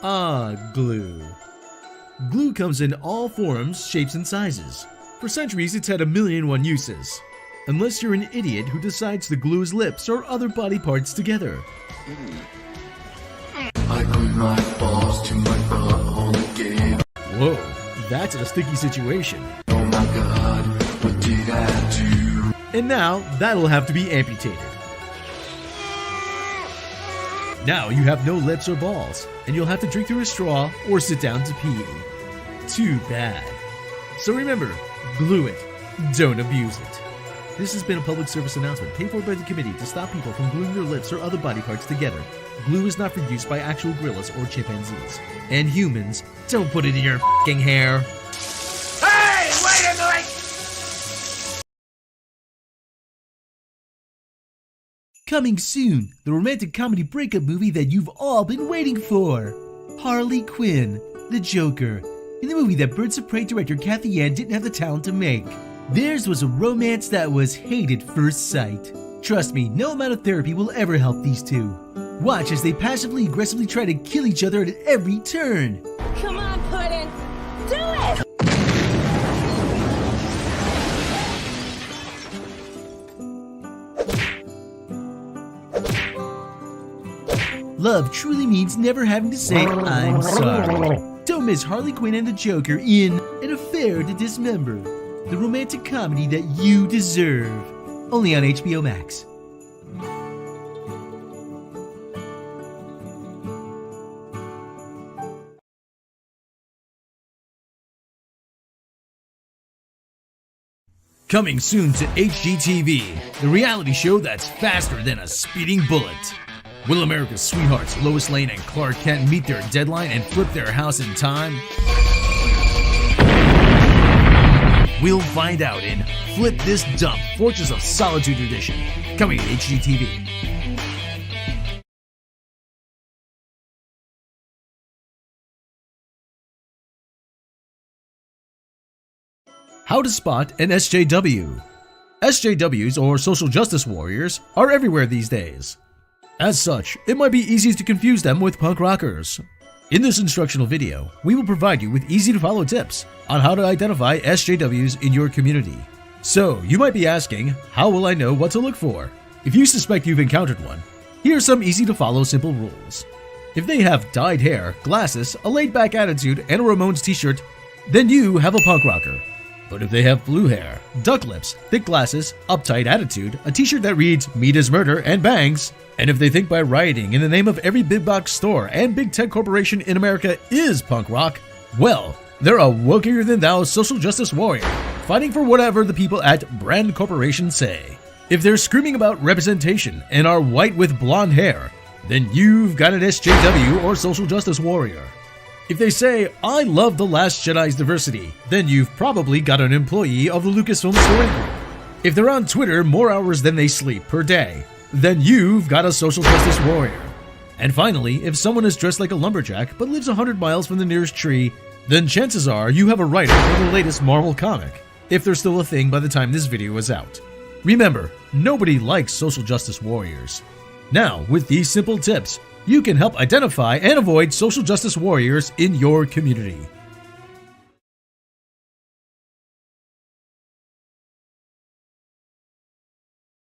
Glue. Glue comes in all forms, shapes, and sizes. For centuries, it's had 1,000,001 uses. Unless you're an idiot who decides to glue his lips or other body parts together. I glued my balls to my butthole again. Whoa, that's a sticky situation. Oh my god, what did I do? And now, that'll have to be amputated. Now you have no lips or balls, and you'll have to drink through a straw or sit down to pee. Too bad. So remember, glue it, don't abuse it. This has been a public service announcement paid for by the committee to stop people from gluing their lips or other body parts together. Glue is not for use by actual gorillas or chimpanzees. And humans, don't put it in your f***ing hair. Hey, wait a minute! Coming soon, the romantic comedy breakup movie that you've all been waiting for. Harley Quinn, the Joker, in the movie that Birds of Prey director Kathy Ann didn't have the talent to make. Theirs was a romance that was hate at first sight. Trust me, no amount of therapy will ever help these two. Watch as they passively aggressively try to kill each other at every turn. Come on, Puddin', do it! Love truly means never having to say, I'm sorry. Don't miss Harley Quinn and the Joker in An Affair to Dismember, the romantic comedy that you deserve. Only on HBO Max. Coming soon to HGTV, the reality show that's faster than a speeding bullet. Will America's sweethearts Lois Lane and Clark Kent meet their deadline and flip their house in time? We'll find out in Flip This Dump, Fortress of Solitude Edition, coming to HGTV. How to spot an SJW. SJWs, or social justice warriors, are everywhere these days. As such, it might be easy to confuse them with punk rockers. In this instructional video, we will provide you with easy-to-follow tips on how to identify SJWs in your community. So, you might be asking, how will I know what to look for? If you suspect you've encountered one, here are some easy-to-follow simple rules. If they have dyed hair, glasses, a laid-back attitude, and a Ramones t-shirt, then you have a punk rocker. But if they have blue hair, duck lips, thick glasses, uptight attitude, a t-shirt that reads "Meat is Murder" and bangs, and if they think by rioting in the name of every big box store and big tech corporation in America is punk rock, well, they're a wokier than thou social justice warrior, fighting for whatever the people at Brand Corporation say. If they're screaming about representation and are white with blonde hair, then you've got an SJW or social justice warrior. If they say, "I love The Last Jedi's diversity," then you've probably got an employee of the Lucasfilm Story Group. If they're on Twitter more hours than they sleep per day, then you've got a social justice warrior. And finally, if someone is dressed like a lumberjack but lives 100 miles from the nearest tree, then chances are you have a writer for the latest Marvel comic, if there's still a thing by the time this video is out. Remember, nobody likes social justice warriors. Now, with these simple tips, you can help identify and avoid social justice warriors in your community.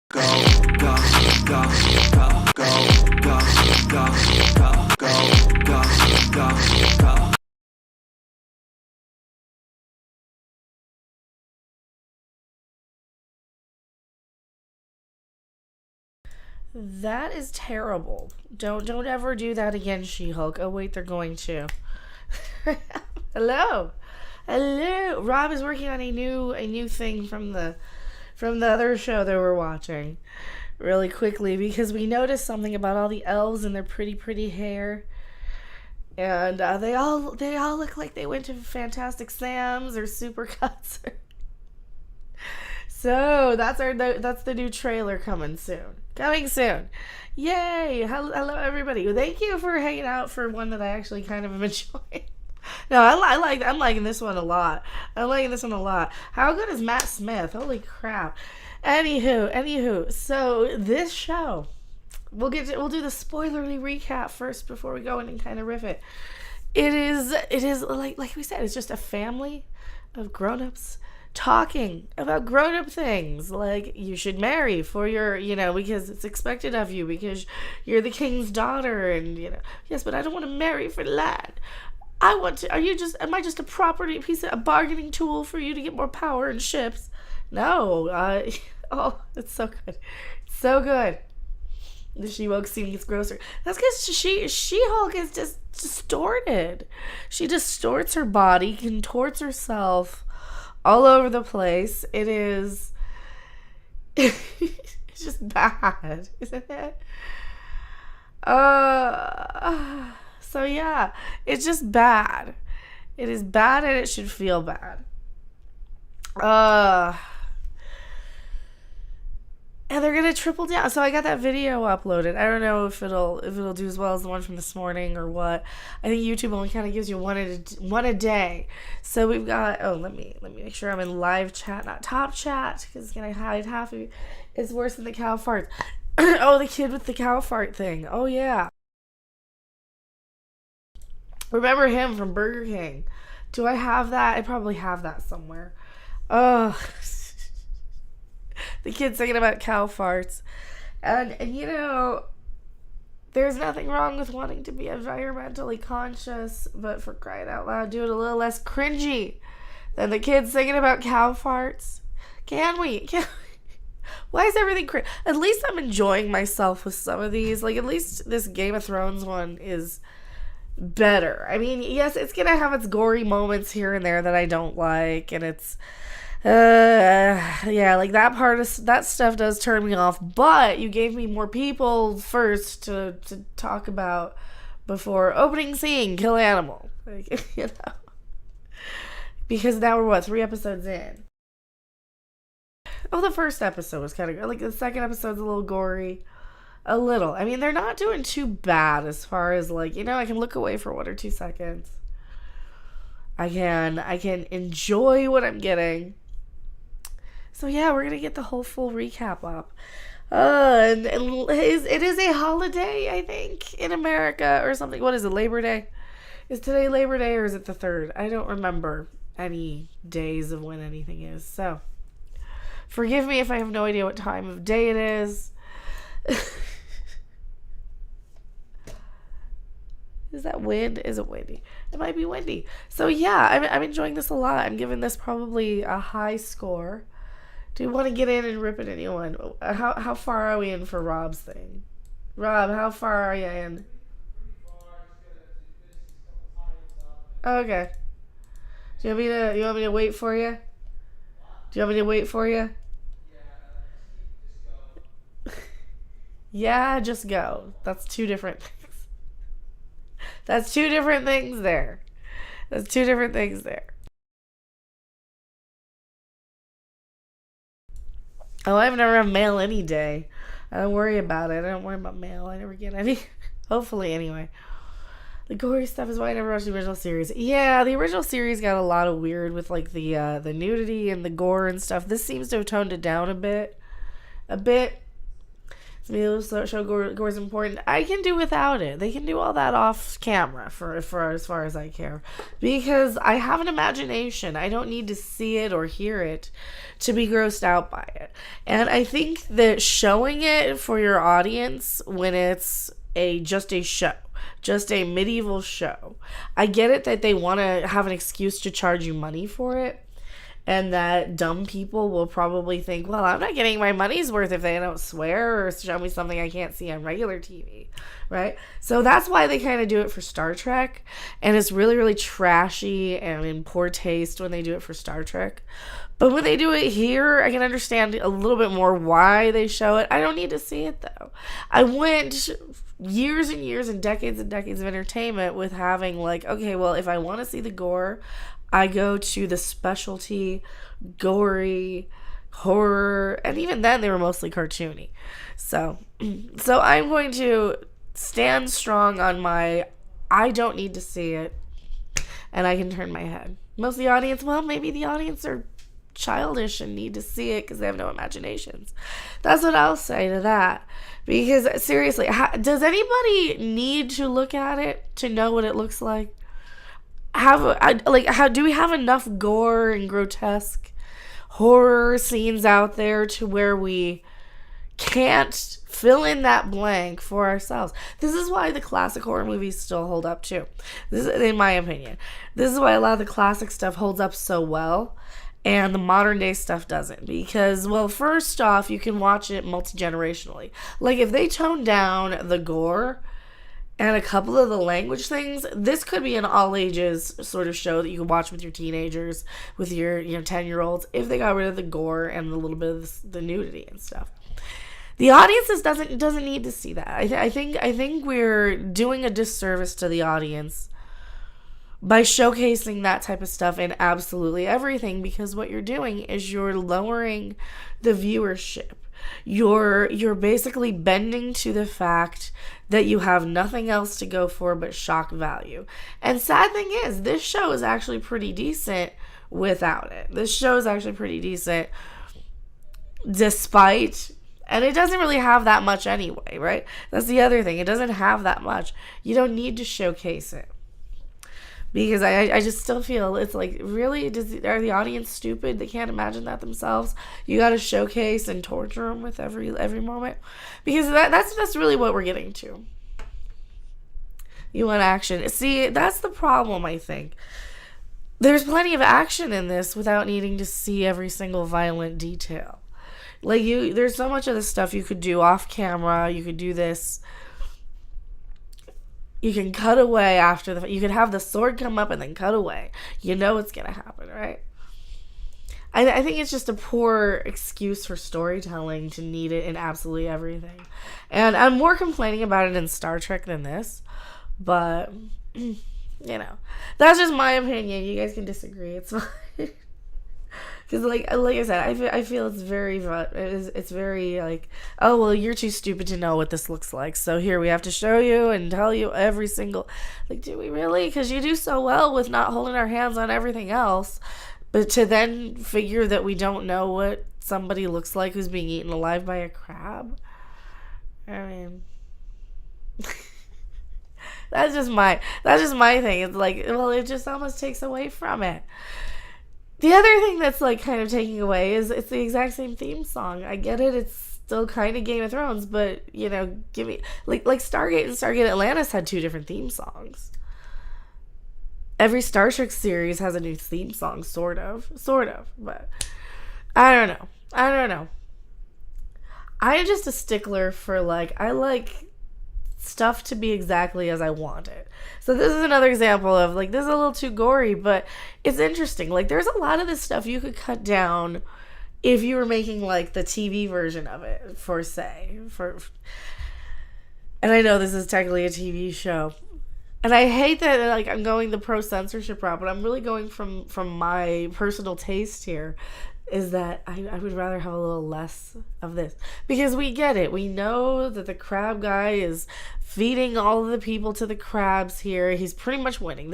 Go, go, go, go, go, go, go, go, go, go, go. That is terrible. Don't ever do that again, She-Hulk. Oh wait, they're going to. Hello. Rob is working on a new thing from the other show that we're watching really quickly, because we noticed something about all the elves and their pretty hair. And they all look like they went to Fantastic Sam's or Supercuts. So that's the new trailer coming soon. Yay! Hello everybody. Thank you for hanging out for one that I actually kind of am enjoying. No, I'm liking this one a lot. How good is Matt Smith? Holy crap. Anywho, so this show, we'll do the spoilerly recap first before we go in and kind of riff it. it is like we said, it's just a family of grown-ups talking about grown-up things, like you should marry for your, because it's expected of you, because you're the king's daughter, and yes, but I don't want to marry for land. I want to. Am I just a property piece, a bargaining tool for you to get more power and ships? No. Oh, it's so good. It's so good. The She-Hulk scene gets grosser. That's because She-Hulk is just distorted. She distorts her body, contorts herself all over the place. It is... it's just bad, isn't it? So yeah, it's just bad. It is bad and it should feel bad. And they're gonna triple down. So I got that video uploaded. I don't know if it'll do as well as the one from this morning or what. I think YouTube only kind of gives you one a day. So we've got. Oh, let me make sure I'm in live chat, not top chat, because it's gonna hide half of you. It's worse than the cow farts. Oh, the kid with the cow fart thing. Oh yeah. Remember him from Burger King? Do I have that? I probably have that somewhere. Oh. The kid singing about cow farts. And there's nothing wrong with wanting to be environmentally conscious, but for crying out loud, do it a little less cringy than the kid singing about cow farts. Can we? Why is everything cringe? At least I'm enjoying myself with some of these. Like, at least this Game of Thrones one is better. I mean, yes, it's gonna have its gory moments here and there that I don't like, and it's yeah, like that part of that stuff does turn me off, but you gave me more people first to talk about before opening scene, kill animal. Like, because now we're 3 episodes in. Oh, the first episode was kind of good. Like, the second episode's a little gory. A little. I mean, they're not doing too bad as far as, like, I can look away for 1 or 2 seconds. I can enjoy what I'm getting. So yeah, we're gonna get the whole full recap up. And it is a holiday, I think, in America or something. What is it, Labor Day? Is today Labor Day or is it the 3rd? I don't remember any days of when anything is. So forgive me if I have no idea what time of day it is. Is that wind? Is it windy? It might be windy. So yeah, I'm enjoying this a lot. I'm giving this probably a high score. Do you want to get in and rip at anyone? How far are we in for Rob's thing? Rob, how far are you in? Okay. Do you want me to wait for you? Do you want me to wait for you? Yeah, just go. That's 2 different things. That's 2 different things there. That's 2 different things there. Oh, I've never have mail any day. I don't worry about it. I don't worry about mail. I never get any. Hopefully, anyway. The gory stuff is why I never watched the original series. Yeah, the original series got a lot of weird with, like, the nudity and the gore and stuff. This seems to have toned it down a bit. To me, the show gore is important. I can do without it. They can do all that off camera for as far as I care. Because I have an imagination. I don't need to see it or hear it to be grossed out by it. And I think that showing it for your audience when it's just a show, just a medieval show, I get it that they want to have an excuse to charge you money for it. And that dumb people will probably think, well, I'm not getting my money's worth if they don't swear or show me something I can't see on regular TV, right? So that's why they kind of do it for Star Trek. And it's really, really trashy and in poor taste when they do it for Star Trek. But when they do it here, I can understand a little bit more why they show it. I don't need to see it, though. I went years and years and decades of entertainment with having, like, okay, well, if I want to see the gore, I go to the specialty, gory, horror, and even then they were mostly cartoony. So I'm going to stand strong on my, I don't need to see it, and I can turn my head. Most of the audience, well, maybe the audience are childish and need to see it because they have no imaginations. That's what I'll say to that. Because seriously, does anybody need to look at it to know what it looks like? do we have enough gore and grotesque horror scenes out there to where we can't fill in that blank for ourselves? This is why the classic horror movies still hold up too. This is, in my opinion, this is why a lot of the classic stuff holds up so well and the modern day stuff doesn't. Because, well, first off, you can watch it multi-generationally. Like, if they tone down the gore and a couple of the language things, this could be an all ages sort of show that you can watch with your teenagers, with your 10-year-olds, if they got rid of the gore and a little bit of the nudity and stuff. The audience doesn't need to see that. I think we're doing a disservice to the audience by showcasing that type of stuff in absolutely everything, because what you're doing is you're lowering the viewership. You're basically bending to the fact that you have nothing else to go for but shock value. And sad thing is, this show is actually pretty decent without it. This show is actually pretty decent despite, and it doesn't really have that much anyway, right? That's the other thing. It doesn't have that much. You don't need to showcase it. Because I just still feel it's like, really, are the audience stupid? They can't imagine that themselves. You got to showcase and torture them with every moment, because that's really what we're getting to. You want action. See, that's the problem. I think there's plenty of action in this without needing to see every single violent detail. Like, there's so much of this stuff you could do off camera. You could do this. You can cut away after you could have the sword come up and then cut away. You know it's going to happen, right? I think it's just a poor excuse for storytelling to need it in absolutely everything. And I'm more complaining about it in Star Trek than this. But, that's just my opinion. You guys can disagree. It's fine. Because, like I said, I feel it's very like, oh, well, you're too stupid to know what this looks like. So here we have to show you and tell you every single, like, do we really? Because you do so well with not holding our hands on everything else. But to then figure that we don't know what somebody looks like who's being eaten alive by a crab. I mean, that's just my thing. It's like, well, it just almost takes away from it. The other thing that's, like, kind of taking away is it's the exact same theme song. I get it. It's still kind of Game of Thrones, but, give me... Like Stargate and Stargate Atlantis had 2 different theme songs. Every Star Trek series has a new theme song, sort of. But I don't know. I'm just a stickler for, like, I like stuff to be exactly as I want it. So this is another example of, like, this is a little too gory, but it's interesting. Like, there's a lot of this stuff you could cut down if you were making, like, the TV version of it, and I know this is technically a TV show, and I hate that, like, I'm going the pro censorship route, but I'm really going from my personal taste here, is that I would rather have a little less of this. Because we get it. We know that the crab guy is feeding all of the people to the crabs here. He's pretty much winning.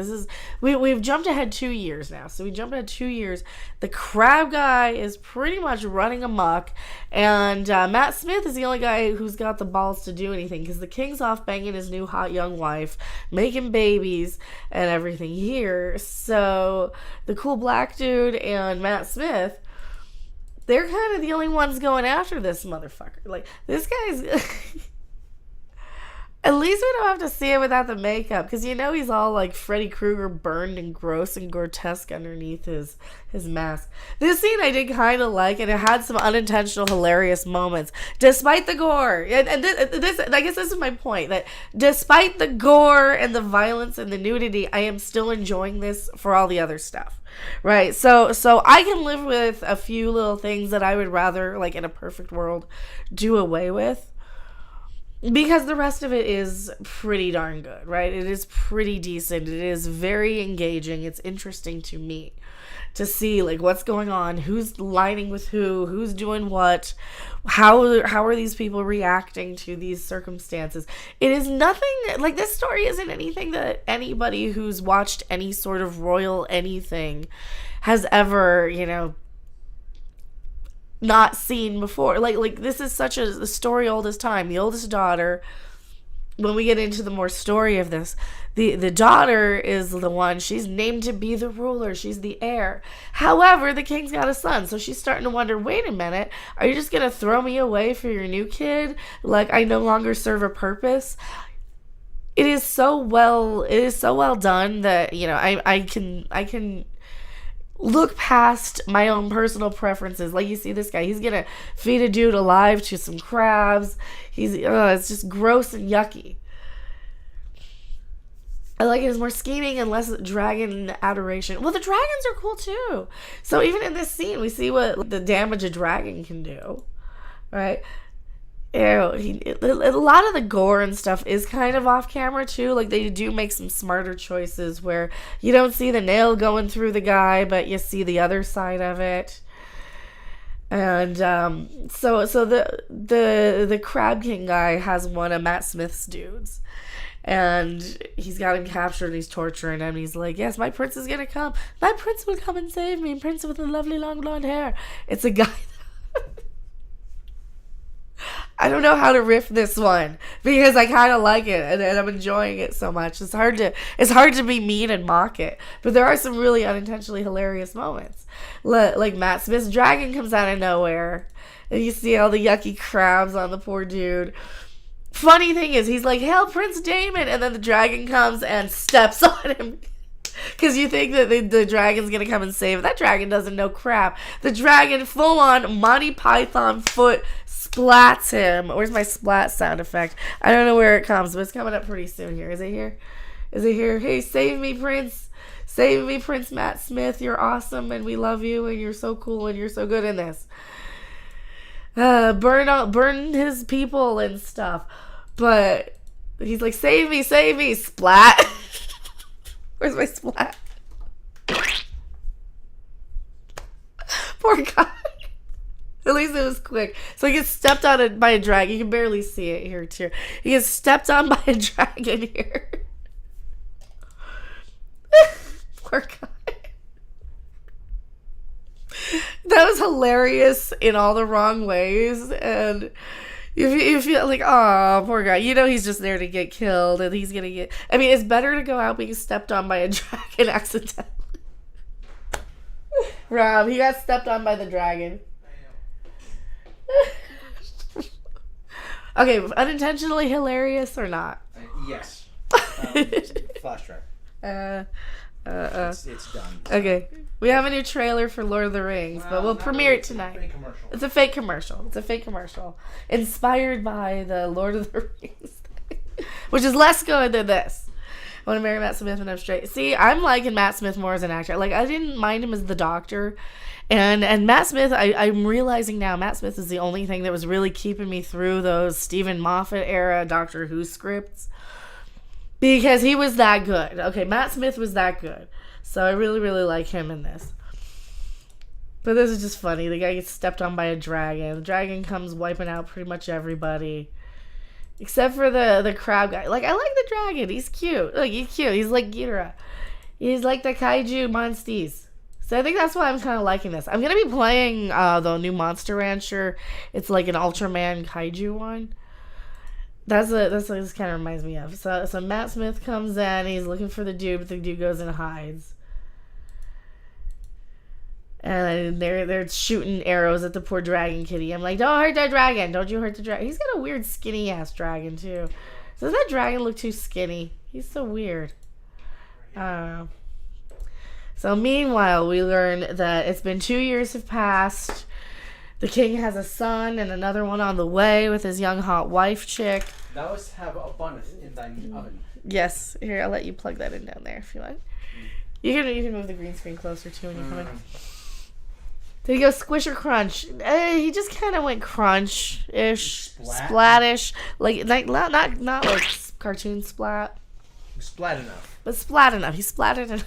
We've jumped ahead 2 years now. So we jumped ahead 2 years. The crab guy is pretty much running amok. And Matt Smith is the only guy who's got the balls to do anything. Because the king's off banging his new hot young wife, making babies and everything here. So the cool black dude and Matt Smith, they're kind of the only ones going after this motherfucker. Like, this guy's... At least we don't have to see him without the makeup. Because he's all, like, Freddy Krueger burned and gross and grotesque underneath his mask. This scene I did kind of like. And it had some unintentional hilarious moments. Despite the gore. And this, I guess this is my point. That despite the gore and the violence and the nudity, I am still enjoying this for all the other stuff. Right, so I can live with a few little things that I would rather, like, in a perfect world, do away with, because the rest of it is pretty darn good, right? It is pretty decent. It is very engaging. It's interesting to me to see, like, what's going on, who's lining with who's doing what, how are these people reacting to these circumstances. It is nothing, like, this story isn't anything that anybody who's watched any sort of royal anything has ever, not seen before. Like this is such a story old as time. The oldest daughter when we get into the more story of this, the daughter is the one, she's named to be the ruler, she's the heir. However, the king's got a son, so she's starting to wonder, wait a minute, are you just gonna throw me away for your new kid? Like, I no longer serve a purpose? It is so well done that, you know, I can look past my own personal preferences. Like, you see this guy, he's gonna feed a dude alive to some crabs. It's just gross and yucky. I like it as more scheming and less dragon adoration. Well, the dragons are cool too. So even in this scene, we see what the damage a dragon can do, right? A lot of the gore and stuff is kind of off camera too. Like, they do make some smarter choices where you don't see the nail going through the guy, but you see the other side of it. And so the Crab King guy has one of Matt Smith's dudes, and he's got him captured and he's torturing him. And he's like, yes, my prince is gonna come. My prince will come and save me. Prince with the lovely long blonde hair. It's a guy. I don't know how to riff this one because I kind of like it and I'm enjoying it so much. It's hard to be mean and mock it, but there are some really unintentionally hilarious moments. Like Matt Smith's dragon comes out of nowhere and you see all the yucky crabs on the poor dude. Funny thing is, he's like, "Hail Prince Damon," and then the dragon comes and steps on him. Because you think that the dragon's going to come and save it. That dragon doesn't know crap. The dragon full-on Monty Python foot splats him. Where's my splat sound effect? I don't know where it comes, but it's coming up pretty soon here. Is it here? Is it here? Hey, save me, Prince. Save me, Prince Matt Smith. You're awesome, and we love you, and you're so cool, and you're so good in this. Burn his people and stuff. But he's like, save me, splat. Where's my splat? Poor guy. At least it was quick. So he gets stepped on by a dragon. You can barely see it here too. He gets stepped on by a dragon here. Poor guy. That was hilarious in all the wrong ways. And you feel like, oh, poor guy. You know he's just there to get killed, and he's gonna get. I mean, it's better to go out being stepped on by a dragon accidentally. Rob, he got stepped on by the dragon. Okay, unintentionally hilarious or not? Yes. Flash drive. It's done. Okay, we have a new trailer for Lord of the Rings, but we'll premiere it tonight. It's a fake commercial. It's a fake commercial inspired by the Lord of the Rings thing, which is less good than this. I want to marry Matt Smith and I'm straight. See, I'm liking Matt Smith more as an actor. Like, I didn't mind him as the Doctor, and Matt Smith. I'm realizing now Matt Smith is the only thing that was really keeping me through those Stephen Moffat era Doctor Who scripts. Because he was that good. Okay, Matt Smith was that good. So I really, really like him in this. But this is just funny. The guy gets stepped on by a dragon. The dragon comes wiping out pretty much everybody. Except for the crab guy. Like, I like the dragon. He's cute. Look, he's cute. He's like Ghidorah. He's like the kaiju monsties. So I think that's why I'm kind of liking this. I'm going to be playing the new Monster Rancher. It's like an Ultraman kaiju one. That's what this kind of reminds me of. So Matt Smith comes in, he's looking for the dude, but the dude goes and hides. And they're shooting arrows at the poor dragon kitty. I'm like, don't hurt that dragon. Don't you hurt the dragon. He's got a weird skinny ass dragon too. Does that dragon look too skinny? He's so weird. I don't know. So meanwhile, we learn that it's been 2 years have passed. The king has a son and another one on the way with his young hot wife chick. Thou must have a bun in thine oven. Yes. Here, I'll let you plug that in down there if you like. You can move the green screen closer too when you come in. Did he go squish or crunch? He just kind of went crunch-ish, splat-ish. Like not like cartoon splat. Splat enough. But splat enough. He splatted enough.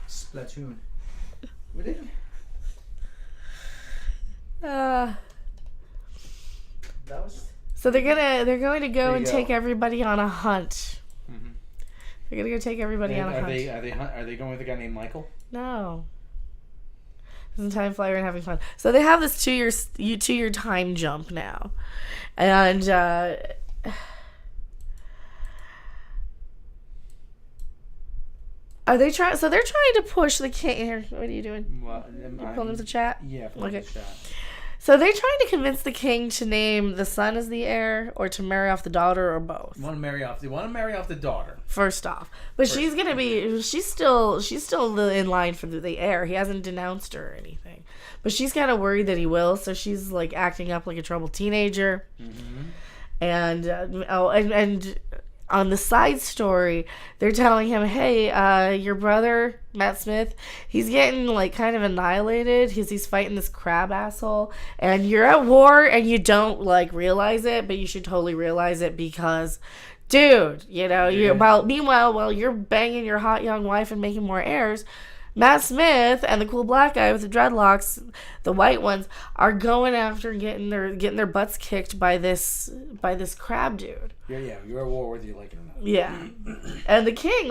Splatoon. We did. So they're going to go and take everybody on a hunt. Mm-hmm. They're gonna go take everybody on a hunt. Are they going with a guy named Michael? No. Isn't time flyer and having fun? So they have this 2 year time jump now, and Are they trying? So they're trying to push the king. Here, what are you doing? Well, You pulling up the chat? Yeah, Okay. the chat. So they're trying to convince the king to name the son as the heir, or to marry off the daughter, or both. They want to marry off the daughter. First off, but she's gonna be. She's still in line for the heir. He hasn't denounced her or anything, but she's kind of worried that he will. So she's like acting up like a troubled teenager. And and on the side story, they're telling him, hey, your brother, Matt Smith, he's getting, like, kind of annihilated because he's fighting this crab asshole. And you're at war and you don't, like, realize it, but you should totally realize it because, dude, you know, meanwhile, while you're banging your hot young wife and making more heirs, Matt Smith and the cool black guy with the dreadlocks, the white ones, are going after and getting their butts kicked by this crab dude. Yeah, you're at war whether you like it or not. Yeah. And the king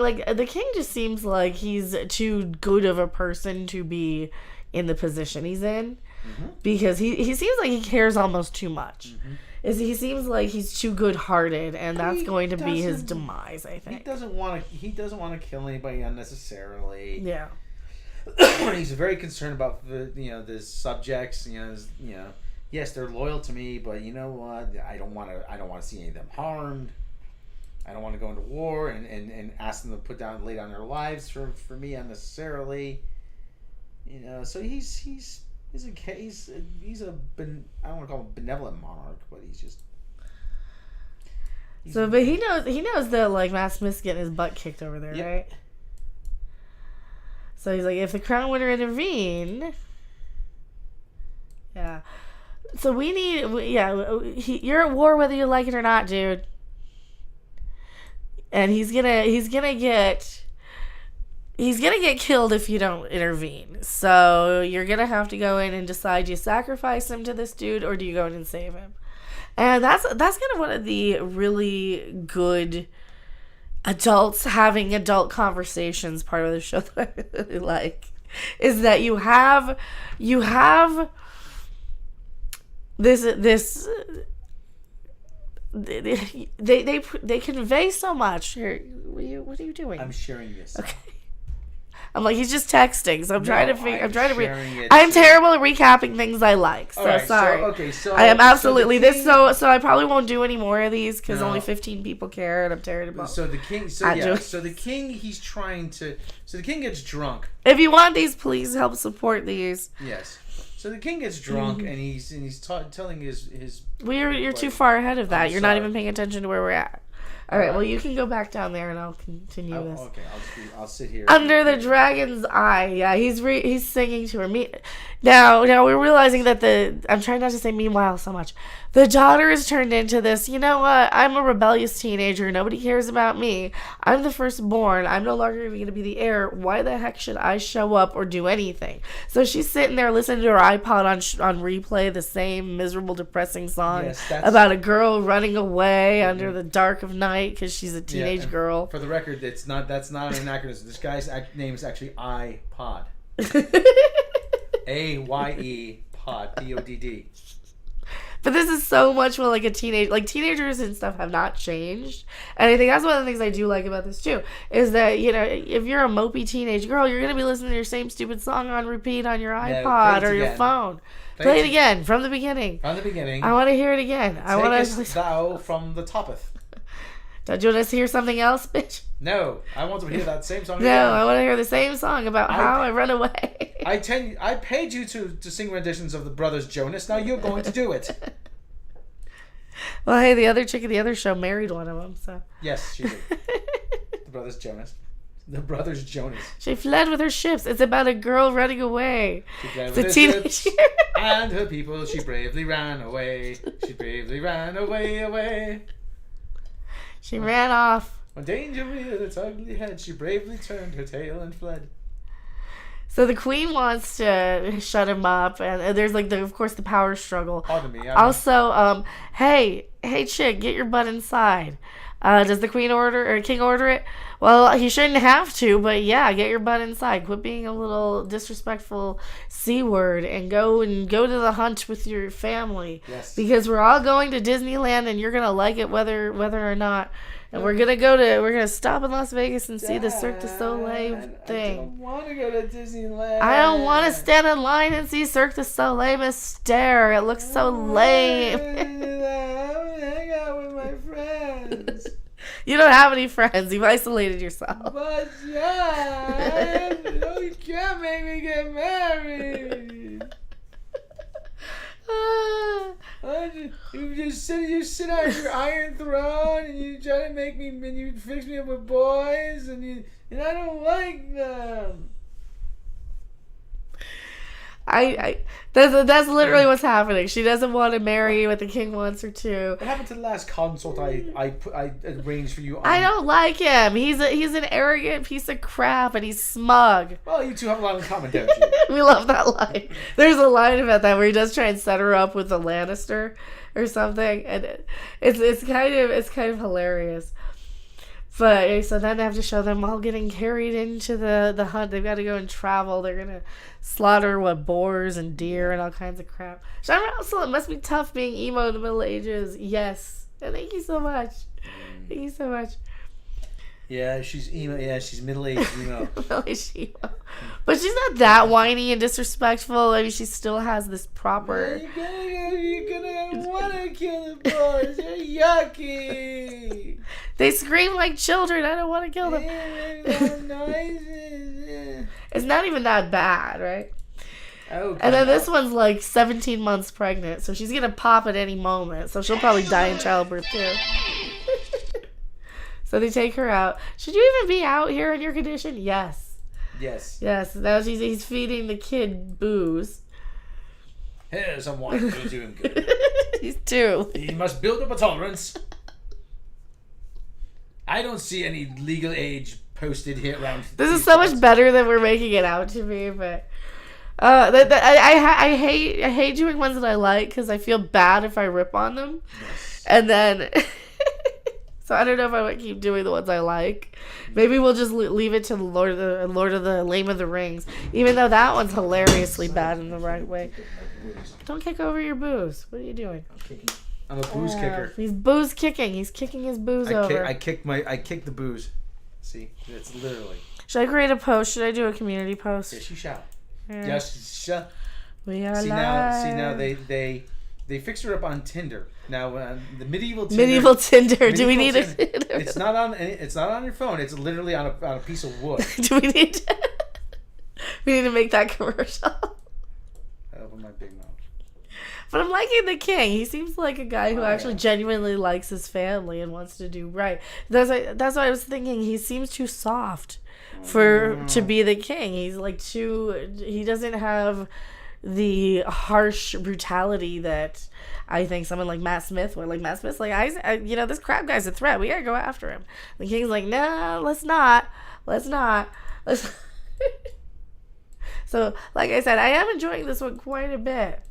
just seems like he's too good of a person to be in the position he's in. Because he seems like he cares almost too much. He seems like he's too good-hearted, and that's going to be his demise, I think. He doesn't want to kill anybody unnecessarily. Yeah. He's very concerned about the subjects. Yes, they're loyal to me, but you know what? I don't want to see any of them harmed. I don't want to go into war and ask them to lay down their lives for me unnecessarily. So he's a I don't want to call him a benevolent monarch, but but he knows that, like, Matt Smith's getting his butt kicked over there, right? So he's like, if the crown were to intervene, yeah. So you're at war whether you like it or not, dude. And he's gonna get killed if you don't intervene. So you're gonna have to go in and decide, do you sacrifice him to this dude or do you go in and save him? And that's kind of one of the really good adults having adult conversations part of the show that I really like, is that you have this they convey so much. Here, what are you doing? I'm sharing this. Okay. I'm like, he's just texting, so I'm trying to figure. I'm trying to read. it. I'm terrible at recapping things I like. So Alright, sorry. So I am absolutely so So I probably won't do any more of these because only 15 people care, and I'm terrible. So the king. So the king. He's trying to. So the king gets drunk. If you want these, please help support these. Yes. So the king gets drunk and he's telling his. You're too far ahead of that. You're not even paying attention to where we're at. All right, well, you can go back down there and I'll continue this. Okay, I'll sit here. Under the dragon's eye. Yeah, he's singing to her. Now we're realizing that I'm trying not to say meanwhile so much. The daughter is turned into this, you know what? I'm a rebellious teenager. Nobody cares about me. I'm the firstborn. I'm no longer even going to be the heir. Why the heck should I show up or do anything? So she's sitting there listening to her iPod on replay, the same miserable, depressing song about a girl running away under the dark of night because she's a teenage girl. For the record, that's not an anachronism. This guy's name is actually iPod. AYE pod, PODD. But this is so much more like a teenage, like teenagers and stuff have not changed. And I think that's one of the things I do like about this too, is that, if you're a mopey teenage girl, you're going to be listening to your same stupid song on repeat on your iPod or your phone. Play it again from the beginning. From the beginning. I want to hear it again. I want to. Thou from the toppeth. Don't you want to hear something else, bitch? No, I want to hear that same song again. No, I want to hear the same song about how I run away. I paid you to sing renditions of the Brothers Jonas. Now you're going to do it. Well, hey, the other chick in the other show married one of them, so. Yes, she did. The Brothers Jonas. The Brothers Jonas. She fled with her ships. It's about a girl running away. She fled with her ships and her people. She bravely ran away. She bravely ran away. She ran off. When danger reared its ugly head, she bravely turned her tail and fled. So the queen wants to shut him up, and there's of course the power struggle. Pardon me. Also, hey chick, get your butt inside. Does the king order it? Well, he shouldn't have to, but yeah, get your butt inside. Quit being a little disrespectful C word and go to the hunt with your family. Yes. Because we're all going to Disneyland and you're gonna like it whether or not. And we're gonna stop in Las Vegas and see the Cirque du Soleil thing. I don't want to go to Disneyland. I don't want to stand in line and see Cirque du Soleil Miss Stare. It looks so lame. Hang out with my friends. You don't have any friends. You've isolated yourself. But John, you can't make me get married. You sit on your iron throne and you try to make me, and you fix me up with boys, and I don't like them. That's literally what's happening. She doesn't want to marry you, but the king wants her to. What happened to the last consult I arranged for you? I don't like him. He's an arrogant piece of crap, and he's smug. Well, you two have a lot in common, don't you? We love that line. There's a line about that where he does try and set her up with a Lannister or something, and it's kind of hilarious. But so then they have to show them all getting carried into the hunt. They've got to go and travel. They're gonna slaughter boars and deer and all kinds of crap. Sean Russell, it must be tough being emo in the Middle Ages. Yes, and thank you so much. Thank you so much. Yeah, she's emo. Yeah, she's middle-aged emo. Middle-aged emo. But she's not that whiny and disrespectful. I mean, she still has this proper. You're gonna want to kill the boars. They're yucky. They scream like children. I don't want to kill them. It's not even that bad, right? Oh, and then this one's like 17 months pregnant, so she's gonna pop at any moment. So she'll probably die in childbirth too. So they take her out. Should you even be out here in your condition? Yes. Yes. Yes. Now he's feeding the kid booze. Here's someone who's doing good. He's 2. He must build up a tolerance. I don't see any legal age posted here around. This is so much better than we're making it out to be, but I hate doing ones that I like because I feel bad if I rip on them, yes. And then so I don't know if I want to keep doing the ones I like. Maybe we'll just leave it to the Lord of the Lame of the Rings, even though that one's hilariously bad in the right way. Don't kick over your booze. What are you doing? I'm a booze kicker. He's booze kicking. He's kicking his booze over. I kicked the booze. See, it's literally. Should I create a post? Should I do a community post? Yes, you shall. Yeah. Yes, shall. We are see live. now they fixed her up on Tinder. Now the medieval Tinder. Medieval Tinder. Do we need Tinder, it? It's not on your phone. It's literally on a piece of wood. Do we need to? We need to make that commercial. I open my big mouth. But I'm liking the king. He seems like a guy who actually genuinely likes his family and wants to do right. That's why I was thinking he seems too soft to be the king. He's like he doesn't have the harsh brutality that I think someone like Matt Smith would. Like Matt Smith's like, I this crab guy's a threat. We gotta go after him. The king's like, no, let's not. So, like I said, I am enjoying this one quite a bit.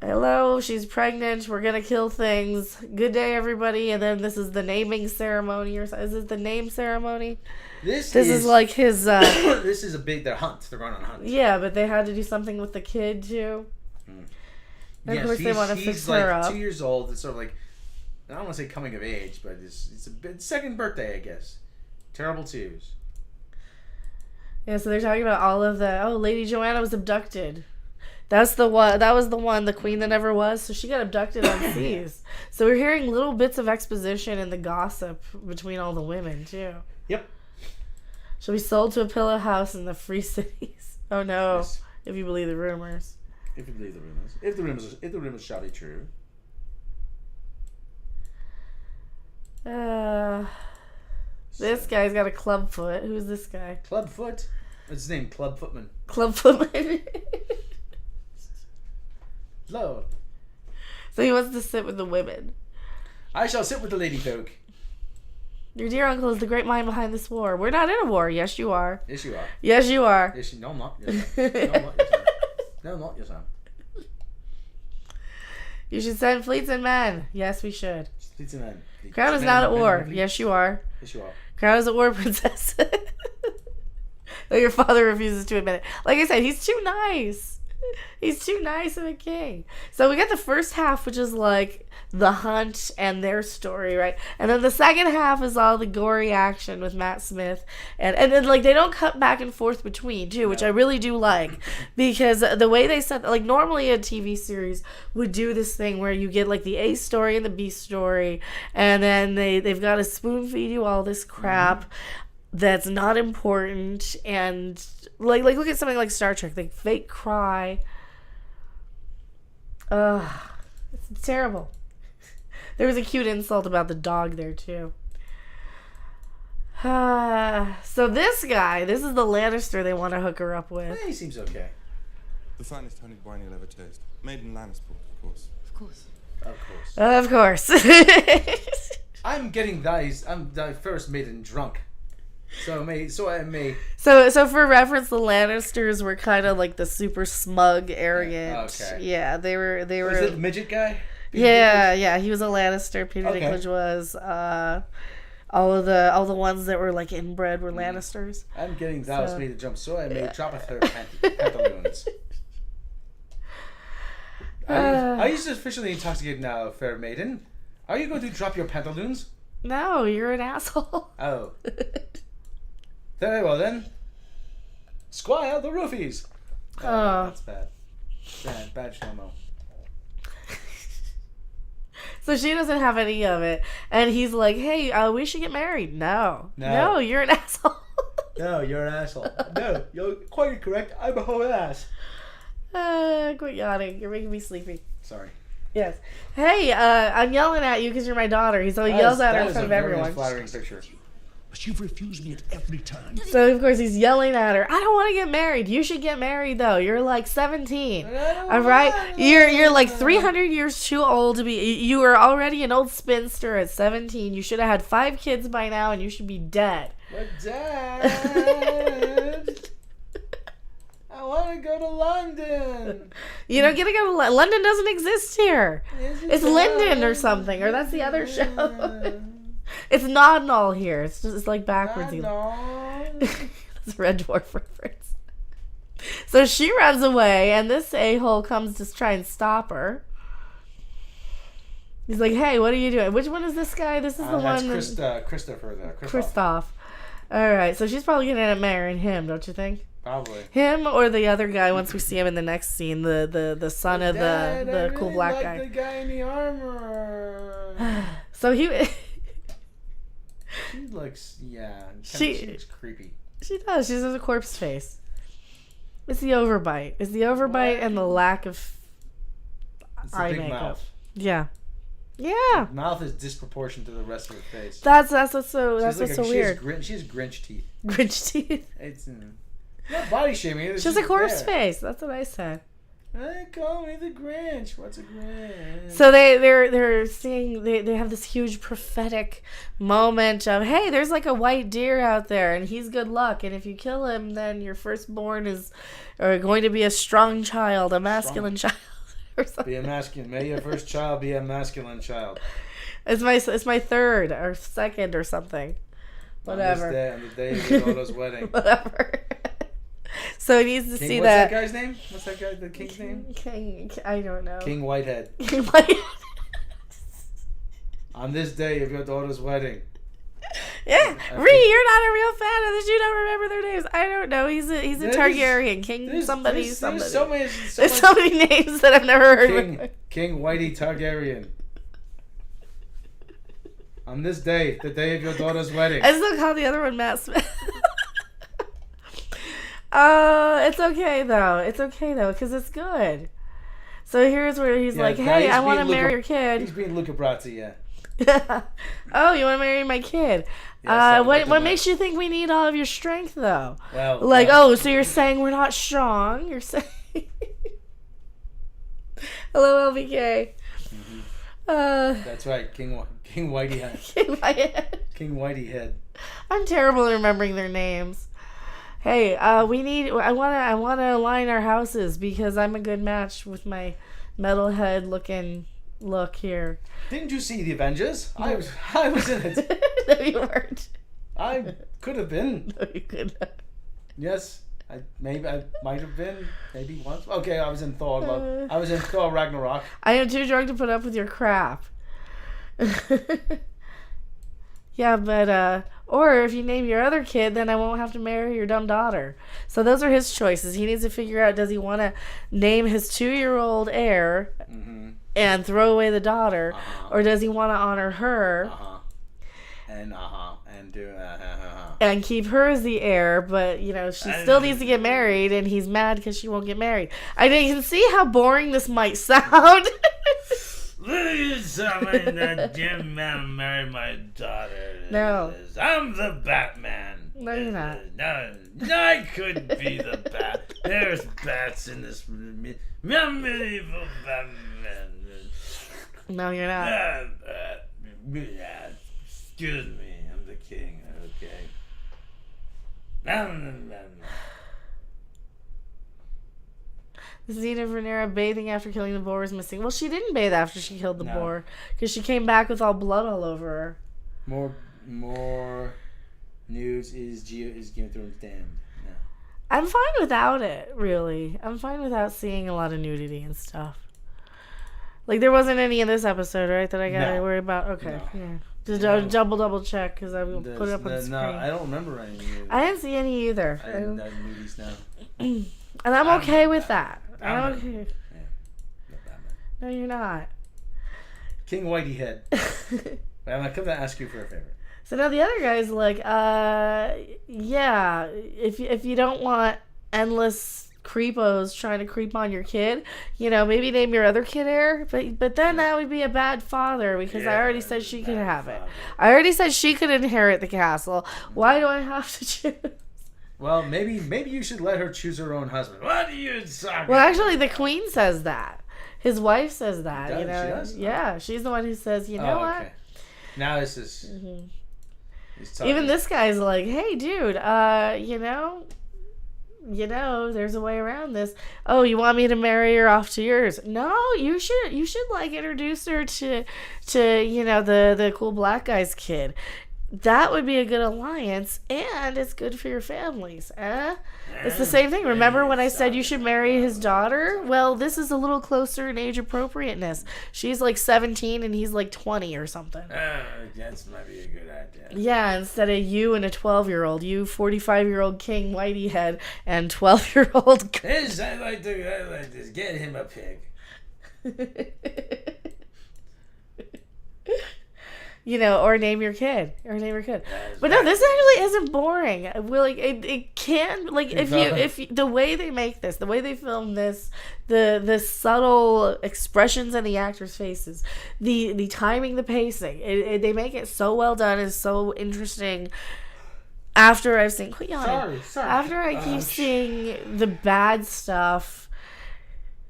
Hello, she's pregnant. We're gonna kill things. Good day, everybody. And then this is the naming ceremony, or is it the name ceremony? This is like his. This is their hunt. They're going on a hunt. Yeah, but they had to do something with the kid too. And of course, they want to fix her up. 2 years old. It's sort of like, I don't want to say coming of age, but it's a second birthday, I guess. Terrible twos. Yeah, so they're talking about all of Lady Joanna was abducted. That's the one. That was the one, the queen that never was. So she got abducted on seas. So we're hearing little bits of exposition and the gossip between all the women too. Yep. She'll be sold to a pillow house in the free cities. Oh no! Yes. If you believe the rumors. If you believe the rumors. If the rumors shall be true. This guy's got a club foot. Who's this guy? Clubfoot. What's his name? Clubfootman. Clubfootman. Lord. So he wants to sit with the women. I shall sit with the lady folk. Your dear uncle is the great mind behind this war. We're not in a war. Yes, you are. Yes, you are. Yes, you are. Yes, no, I'm not. Yes, no, I'm not. Yes, no, I'm not. Yes, I am. You should send fleets and men. Yes, we should. She's in a... Crown is not at war. Yes, you are. Yes, you are. Crown is at war, princess. Though your father refuses to admit it. Like I said, he's too nice. He's too nice of a king. So we got the first half, which is like the hunt and their story, right? And then the second half is all the gory action with Matt Smith. And then like they don't cut back and forth between too, which I really do like. Because the way they set, like normally a TV series would do this thing where you get like the A story and the B story. And then they've got to spoon feed you all this crap. That's not important, and like look at something like Star Trek, like fake cry. It's terrible. There was a cute insult about the dog there too. So this guy, this is the Lannister they want to hook her up with. He seems okay. The finest honeyed wine you'll ever taste. Made in Lannisport, of course. Of course. Of course. Of course. I'm getting these. I'm the first maiden drunk. So I may. So for reference, the Lannisters were kind of like the super smug, arrogant. Okay. Yeah, they were. Was it the midget guy? Yeah, he was a Lannister. Peter Dinklage was. All the ones that were like inbred were Lannisters. I'm getting those maiden jump. So I may drop a third pantaloons. Are you officially intoxicated now, fair maiden? Are you going to drop your pantaloons? No, you're an asshole. Oh. Very well then. Squire the roofies. Oh, that's bad. Bad shlomo. So she doesn't have any of it, and he's like, "Hey, we should get married." No, you're an asshole. No, you're an asshole. No, you're quite correct. I'm a whole ass. Quit yawning. You're making me sleepy. Sorry. Yes. Hey, I'm yelling at you because you're my daughter. So he yells at her in front of everyone. That is a very flattering picture. But you've refused me at every time. So of course he's yelling at her. I don't want to get married. You should get married though. You're like 17. All right. You're like 300 years too old to be. You are already an old spinster at 17. You should have had 5 kids by now, and you should be dead. But Dad, I want to go to London. You don't get to go to London. Doesn't exist here. It's Linden or something, or that's the other show. It's Nodnall here. It's like backwards. That's a Red Dwarf reference. So she runs away, and this a-hole comes to try and stop her. He's like, "Hey, what are you doing?" Which one is this guy? This is the one. That's Christopher. Christoph. All right, so she's probably gonna end up marrying him, don't you think? Probably. Him or the other guy. Once we see him in the next scene, the son of the cool black guy. The guy in the armor. So he. She looks, she's creepy. She does. She has a corpse face. It's the overbite. It's the overbite and the lack of eye makeup. Mouth. Yeah. Yeah. The mouth is disproportionate to the rest of her face. That's what's so weird. She has Grinch teeth. Grinch teeth. It's not body shaming. She has a corpse face. That's what I said. Hey, call me the Grinch. What's a Grinch? So they're seeing they have this huge prophetic moment of, hey, there's like a white deer out there and he's good luck, and if you kill him, then your firstborn is going to be a strong child, a masculine child, or something. Be a masculine. May your first child be a masculine child. It's my third or second or something. Whatever. On the day of your daughter's wedding. Whatever. So he needs to see what's that. What's that guy's name? What's that guy? The king's name? King. I don't know. King Whitehead. King Whitehead. On this day of your daughter's wedding. Yeah, Ree, you're not a real fan of this. You don't remember their names. I don't know. He's a Targaryen. King somebody. There's so many names that I've never heard of. King Whitey Targaryen. On this day, the day of your daughter's wedding. I still call the other one Matt Smith. It's okay though, because it's good. So here's where he's like, "Hey, I want to marry your kid." He's being Luca Brasi, yeah. Oh, you want to marry my kid? Yes, what makes you think we need all of your strength though? Well, so you're saying we're not strong? You're saying, hello, LBK. Mm-hmm. That's right, King Whitey Head. King Whitey Head. I'm terrible at remembering their names. Hey, I want to align our houses because I'm a good match with my metalhead looking look here. Didn't you see the Avengers? I was in it. No, you weren't. I could have been. No, you could not. Yes. I might have been. Maybe once. Okay, I was in Thor. I was in Thor Ragnarok. I am too drunk to put up with your crap. Yeah, but, or if you name your other kid, then I won't have to marry your dumb daughter. So those are his choices. He needs to figure out, does he want to name his 2-year-old heir and throw away the daughter, or does he want to honor her and do and keep her as the heir, but, you know, she still needs to get married, and he's mad because she won't get married. I mean, you can see how boring this might sound. Someone that Jim man marry my daughter. No. I'm the Batman. No, you're not. No, I could be the Bat. There's bats in this medieval Batman. No, you're not. Excuse me, I'm the king. Okay. Xena Venera bathing after killing the boar is missing. Well, she didn't bathe after she killed the boar because she came back with all blood all over her. More news is Game of Thrones damned. No. I'm fine without it, really. I'm fine without seeing a lot of nudity and stuff. Like, there wasn't any in this episode, right, that I gotta worry about? Okay, yeah. Just double check because I will put it up on the screen. No, I don't remember any. I didn't see any either. I didn't have nudies now. And I'm okay with that. I'm okay. Yeah. No, you're not. King Whitey Head. I'm come to ask you for a favor. So now the other guy's like, yeah, if you don't want endless creepos trying to creep on your kid, you know, maybe name your other kid heir, but then that would be a bad father because I already said she could have it. I already said she could inherit the castle. Why do I have to choose? Well, maybe you should let her choose her own husband. What are you talking Well, actually, the queen says that. His wife says that. Does? You know, She does? Yeah, she's the one who says, you know what? Okay. Now this is. Even this guy's like, hey, dude, you know, there's a way around this. Oh, you want me to marry her off to yours? No, you should like introduce her to you know, the cool black guy's kid. That would be a good alliance, and it's good for your families. It's the same thing. Remember when I said you should marry his daughter? Well, this is a little closer in age appropriateness. She's like 17 and he's like 20 or something. That might be a good idea. Yeah, instead of you and a 12-year-old, you 45-year-old King Whitey Head and 12-year-old. I like this. Get him a pig. You know, or name your kid. But no, this actually isn't boring. Well, like it can, like, if the way they make this, the way they film this, the subtle expressions in the actors' faces, the timing, the pacing, they make it so well done and so interesting. After I've seen, quit yawning. Sorry. After I keep seeing the bad stuff,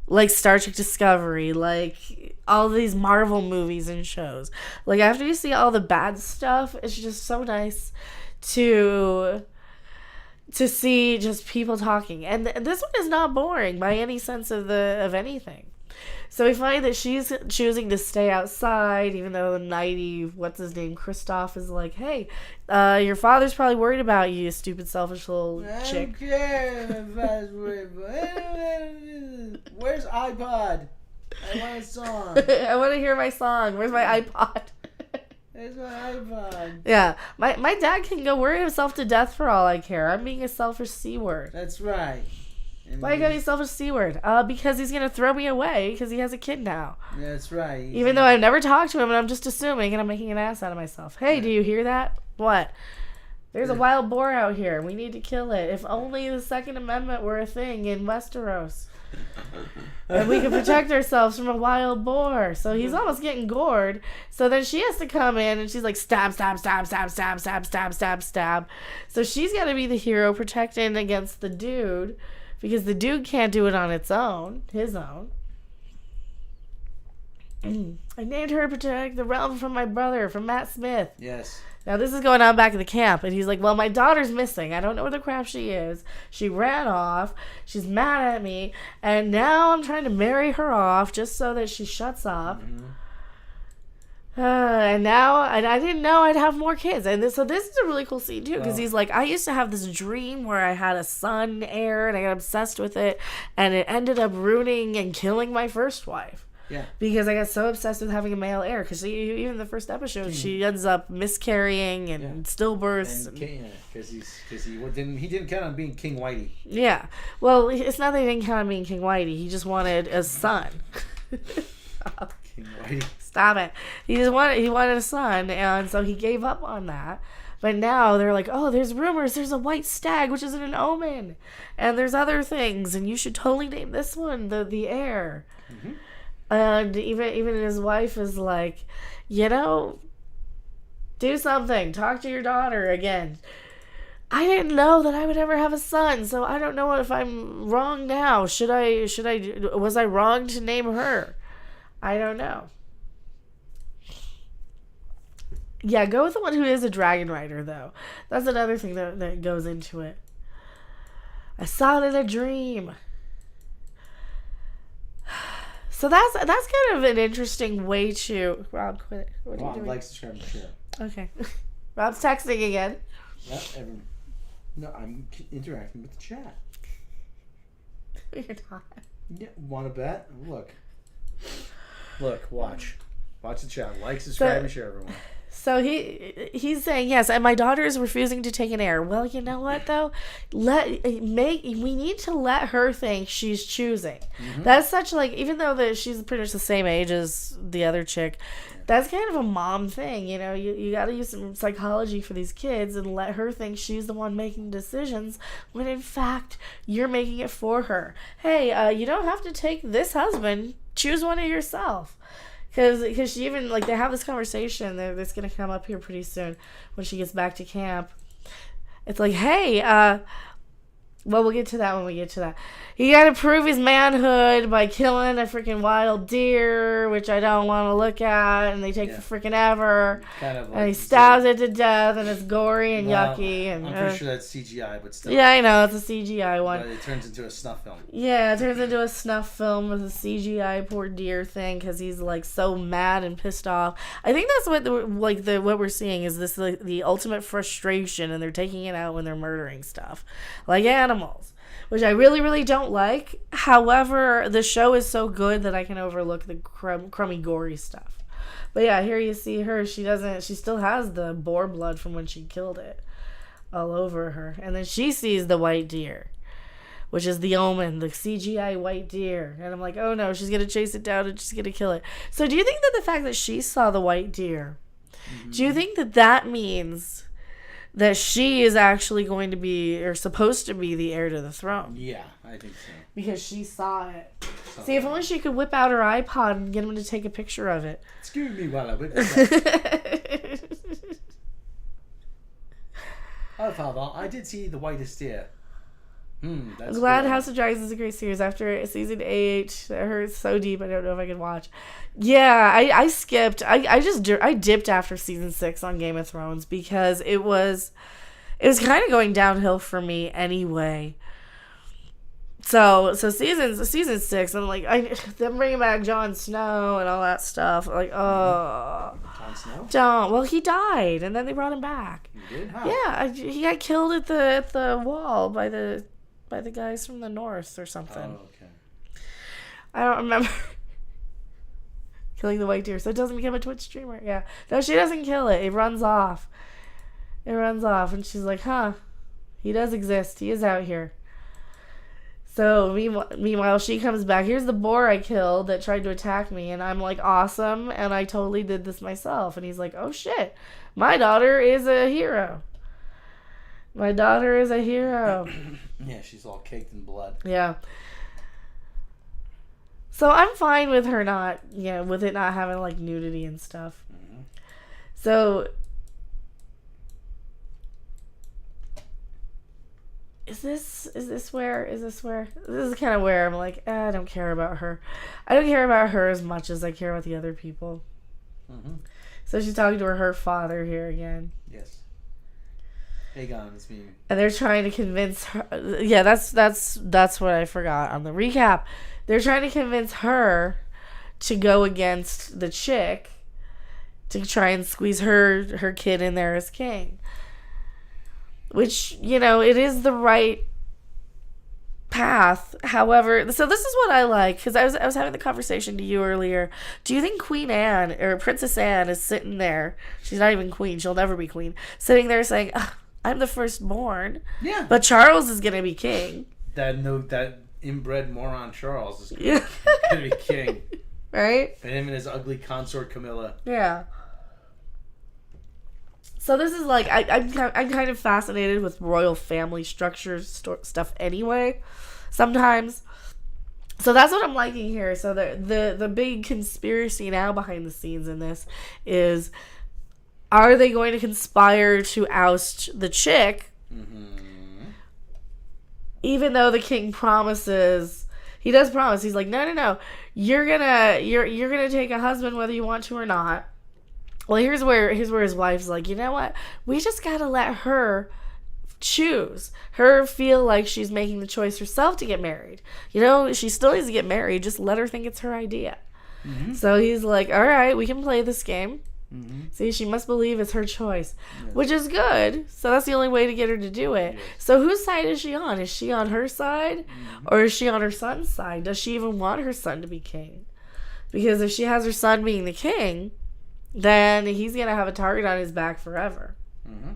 like Star Trek Discovery, like all these Marvel movies and shows. Like, after you see all the bad stuff, it's just so nice to see just people talking. And this one is not boring by any sense of anything. So we find that she's choosing to stay outside, even though the knighty, Kristoff is like, hey, your father's probably worried about you, stupid, selfish little chick. Where's iPod? I want a song. I want to hear my song. Where's my iPod? Where's my iPod? Yeah, my dad can go worry himself to death for all I care. I'm being a selfish C-word. That's right. Why you gotta be selfish C-word? Because he's gonna throw me away because he has a kid now. That's right. Even though I've never talked to him and I'm just assuming and I'm making an ass out of myself. Hey, do you hear that? What? There's a wild boar out here. We need to kill it. If only the Second Amendment were a thing in Westeros. And we could protect ourselves from a wild boar. So he's almost getting gored. So then she has to come in and she's like, stab, stab, stab, stab, stab, stab, stab, stab, stab. So she's got to be the hero protecting against the dude. Because the dude can't do it on his own. I named her to protect the realm from my brother, from Matt Smith. Yes. Now this is going on back at the camp. And he's like, well, my daughter's missing. I don't know where the crap she is. She ran off. She's mad at me. And now I'm trying to marry her off just so that she shuts up. And now, and I didn't know I'd have more kids. And so this is a really cool scene, too, because he's like, I used to have this dream where I had a son heir, and I got obsessed with it, and it ended up ruining and killing my first wife. Yeah. Because I got so obsessed with having a male heir. Because even in the first episode, she ends up miscarrying and stillbirths. Because he didn't count on being King Whitey. Yeah. Well, it's not that he didn't count on being King Whitey. He just wanted a son. King Whitey. Stop it. He wanted a son, and so he gave up on that. But now they're like, oh, there's rumors. There's a white stag, which is an omen, and there's other things, and you should totally name this one the heir. Mm-hmm. And even his wife is like, do something. Talk to your daughter again. I didn't know that I would ever have a son, so I don't know if I'm wrong now. Was I wrong to name her? I don't know. Yeah, go with the one who is a dragon rider, though. That's another thing that goes into it. I saw it in a dream. So that's kind of an interesting way to... Rob, quit. What are you doing? Like, subscribe, and share. Okay. Rob's texting again. Yep, no, I'm interacting with the chat. You're not. Yeah, want to bet? Look, watch. Watch the chat. Like, subscribe, and share, everyone. So he's saying, yes, and my daughter is refusing to take an heir. Well, you know what, though? We need to let her think she's choosing. Mm-hmm. That's such, like, even though she's pretty much the same age as the other chick, that's kind of a mom thing, You got to use some psychology for these kids and let her think she's the one making decisions when, in fact, you're making it for her. Hey, you don't have to take this husband. Choose one of yourself. Because she even, like, they have this conversation that's going to come up here pretty soon when she gets back to camp. It's like, hey, well, we'll get to that when we get to that. He got to prove his manhood by killing a freaking wild deer, which I don't want to look at, and they take freaking ever. Kind of like, and he stabs it to death, and it's gory and yucky. And I'm pretty sure that's CGI, but still. Yeah, I know, it's a CGI one. But it turns into a snuff film. Yeah, it turns into a snuff film with a CGI poor deer thing because he's like so mad and pissed off. I think that's what we're seeing is this like the ultimate frustration, and they're taking it out when they're murdering stuff like animals, which I really, really don't like. However, the show is so good that I can overlook the crummy, gory stuff. But yeah, here you see her. She still has the boar blood from when she killed it all over her. And then she sees the white deer, which is the omen, the CGI white deer. And I'm like, oh no, she's going to chase it down and she's going to kill it. So do you think that the fact that she saw the white deer, do you think that means that she is actually going to be, or supposed to be, the heir to the throne? Yeah, I think so. Because she saw it. See, if only she could whip out her iPod and get him to take a picture of it. Excuse me while I whip this out. Oh, Father, I did see the whitest deer. I'm glad House of Dragons is a great series. After season 8, that hurts so deep, I don't know if I can watch. Yeah, I skipped. I dipped after season 6 on Game of Thrones because it was kind of going downhill for me anyway. So season 6, I'm like, them bringing back Jon Snow and all that stuff. Like, oh, Jon Snow? Well, he died, and then they brought him back. He did? How? Yeah, he got killed at the wall by the guys from the north or something. Oh, okay. I don't remember. Killing the white deer, so it doesn't become a Twitch streamer. Yeah, no, she doesn't kill it. It runs off. And she's like, huh, he does exist. He is out here. So meanwhile, she comes back. Here's the boar I killed that tried to attack me. And I'm like, awesome. And I totally did this myself. And he's like, oh shit, my daughter is a hero. Yeah, she's all caked in blood. Yeah. So I'm fine with her with it not having like nudity and stuff. Mm-hmm. So Is this where? This is kind of where I'm like, I don't care about her. I don't care about her as much as I care about the other people. Mm-hmm. So she's talking to her father here again. Yes. Aegon is being... And they're trying to convince her... Yeah, that's what I forgot on the recap. They're trying to convince her to go against the chick to try and squeeze her kid in there as king. Which, you know, it is the right path. However, so this is what I like, because I was having the conversation to you earlier. Do you think Queen Anne or Princess Anne is sitting there? She's not even queen. She'll never be queen. Sitting there saying, "I'm the firstborn." Yeah. But Charles is gonna be king. That inbred moron Charles is Yeah. gonna be king. Right? And him and his ugly consort Camilla. Yeah. So this is like I'm kind of fascinated with royal family structures stuff anyway. Sometimes, so that's what I'm liking here. So the big conspiracy now behind the scenes in this is, are they going to conspire to oust the chick? Mm-hmm. Even though the king promises, he does promise. He's like, no, you're gonna take a husband whether you want to or not. Well, here's where his wife's like, you know what? We just gotta let her choose. Her feel like she's making the choice herself to get married. You know, she still needs to get married. Just let her think it's her idea. Mm-hmm. So he's like, all right, we can play this game. Mm-hmm. See, she must believe it's her choice, which is good. So that's the only way to get her to do it. Yes. So whose side is she on? Is she on her side, or is she on her son's side? Does she even want her son to be king? Because if she has her son being the king, then he's going to have a target on his back forever. Mm-hmm.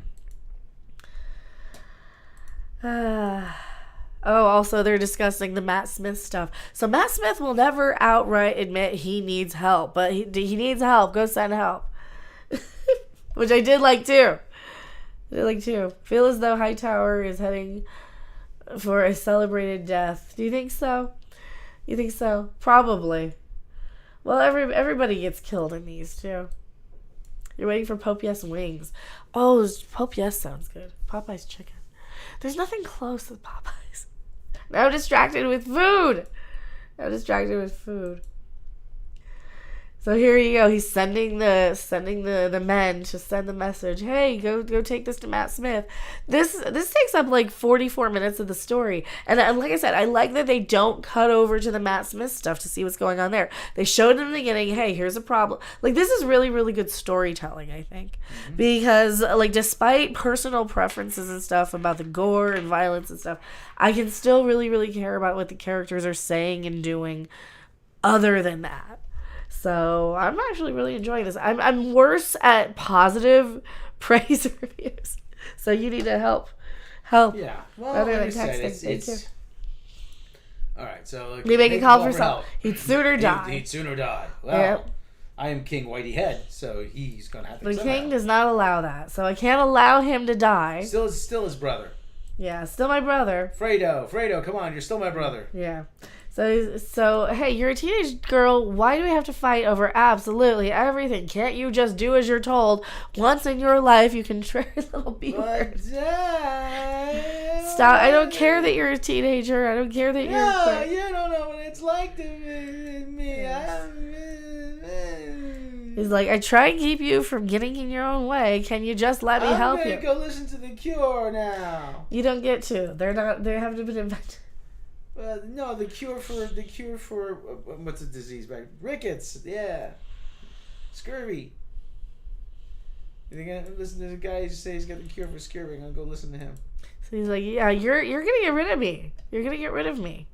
Also, they're discussing the Matt Smith stuff. So Matt Smith will never outright admit he needs help, but he needs help. Go send help. Which I did like, too. Feel as though Hightower is heading for a celebrated death. Do you think so? You think so? Probably. Well, everybody gets killed in these, too. You're waiting for Pope Yes wings. Oh, Pope Yes sounds good. Popeye's chicken. There's nothing close with Popeyes. Now distracted with food. So here you go. He's sending the men to send the message. Hey, go take this to Matt Smith. This takes up like 44 minutes of the story. And like I said, I like that they don't cut over to the Matt Smith stuff to see what's going on there. They showed in the beginning, hey, here's a problem. Like, this is really, really good storytelling, I think. Mm-hmm. Because, like, despite personal preferences and stuff about the gore and violence and stuff, I can still really, really care about what the characters are saying and doing other than that. So I'm actually really enjoying this. I'm worse at positive praise reviews. So you need to help. Yeah. Well, rather than texting. It's all right. So we make a call for help. He'd sooner die. He'd sooner die. Well, yep. I am King Whitey Head, so he's gonna have to. The king does not allow that, so I can't allow him to die. Still his brother. Yeah, still my brother. Fredo, come on, you're still my brother. Yeah. So, hey, you're a teenage girl. Why do we have to fight over absolutely everything? Can't you just do as you're told? Once in your life, you can try a little B-word. Stop. I don't care that you're a teenager. I don't care that you're... No, you don't know what it's like to be me. He's like, I try and keep you from getting in your own way. Can you just let me help you? I'm gonna go listen to The Cure now. You don't get to. They haven't been invented. No, the cure for what's the disease back? Rickets, yeah. Scurvy. You think I listen to the guy who say he's got the cure for scurvy? I'm gonna go listen to him. So he's like, yeah, you're gonna get rid of me. You're gonna get rid of me.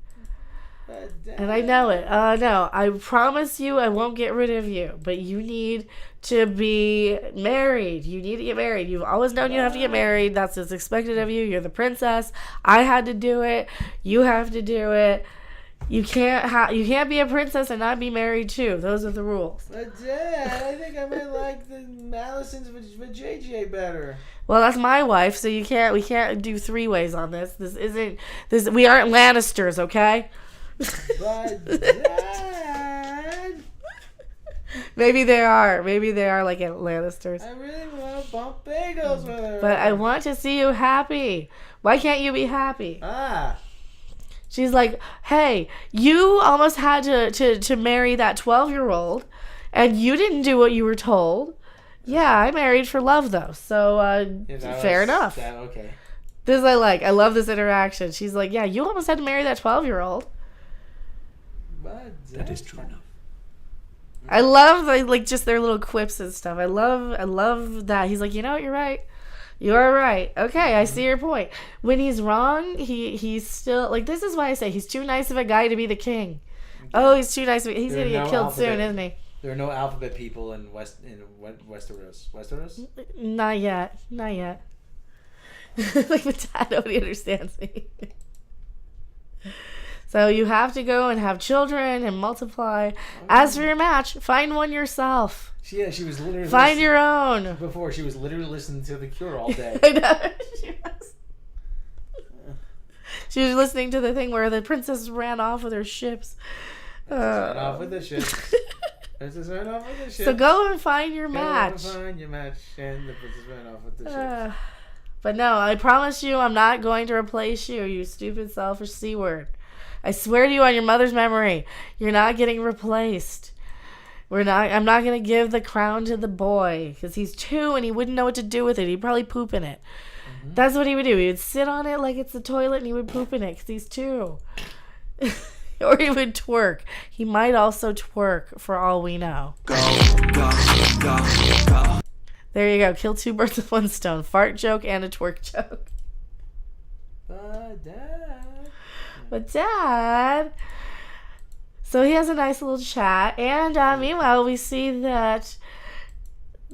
And I know it. No, I promise you I won't get rid of you. But you need to be married. You need to get married. You've always known you have to get married. That's what's expected of you. You're the princess. I had to do it. You have to do it. You can't be a princess and not be married too. Those are the rules. But Dad, I think I might like the Allison's with JJ better. Well, that's my wife, so we can't do three ways on this. We aren't Lannisters, okay? But Dad, maybe they are like Lannisters. I really want to bump bagels with her. But I want to see you happy. Why can't you be happy? She's like, hey, you almost had to marry that 12-year-old, and you didn't do what you were told. Yeah, I married for love, though. So, fair enough. Okay. This I like. I love this interaction. She's like, yeah, you almost had to marry that 12-year-old. That is true enough. I love like just their little quips and stuff. I love that. He's like, you know what, you're right. You are right. Okay, I see your point. When he's wrong, he's still like, this is why I say he's too nice of a guy to be the king. Oh, he's too nice. He's gonna get killed soon, isn't he? There are no alphabet people in Westeros. Westeros? Not yet. Like my dad, nobody understands me. So you have to go and have children and multiply. As for your match, find one yourself. She was literally Find your own. Before she was literally listening to The Cure all day. I know. She was listening to the thing where the princess ran off with her ships. Ran off with the ships. Princess ran off with the ships. So go and find your match. Go and find your match, and the princess ran off with the ships. But no, I promise you, I'm not going to replace you, you stupid, selfish C-word. I swear to you on your mother's memory, you're not getting replaced. I'm not going to give the crown to the boy because he's 2 and he wouldn't know what to do with it. He'd probably poop in it. Mm-hmm. That's what he would do. He would sit on it like it's a toilet and he would poop in it because he's 2. Or he would twerk. He might also twerk for all we know. Go. There you go. Kill 2 birds with 1 stone. Fart joke and a twerk joke. But Dad. So he has a nice little chat. And meanwhile, we see that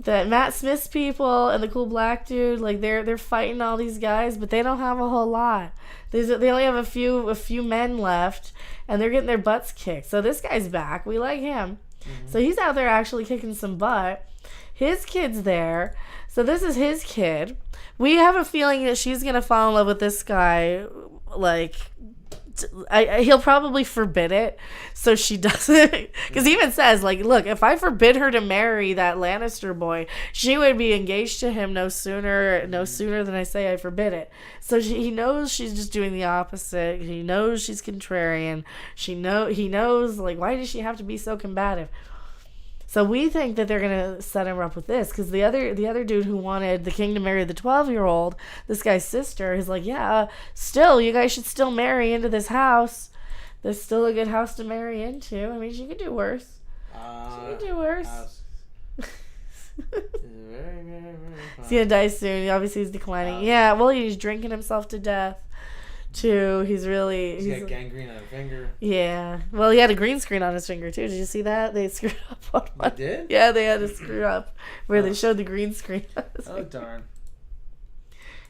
Matt Smith's people and the cool black dude, like they're fighting all these guys, but they don't have a whole lot. They only have a few men left, and they're getting their butts kicked. So this guy's back. We like him. Mm-hmm. So he's out there actually kicking some butt. His kid's there. So this is his kid. We have a feeling that she's going to fall in love with this guy. Like, he'll probably forbid it so she doesn't. Because he even says, like, look, if I forbid her to marry that Lannister boy, she would be engaged to him no sooner than I say I forbid it. So he knows she's just doing the opposite. He knows she's contrarian. He knows, like, why does she have to be so combative? So we think that they're going to set him up with this because the other dude who wanted the king to marry the 12-year-old, this guy's sister, is like, yeah, still, you guys should still marry into this house. There's still a good house to marry into. I mean, she could do worse. She could do worse. Very, very, very He's going to die soon. Obviously, he's declining. Yeah, well, he's drinking himself to death. Too. He's got gangrene on his finger. Yeah. Well, he had a green screen on his finger too. Did you see that? They screwed up on one. They did? Yeah, they had to screw up where they showed the green screen on his finger. Darn.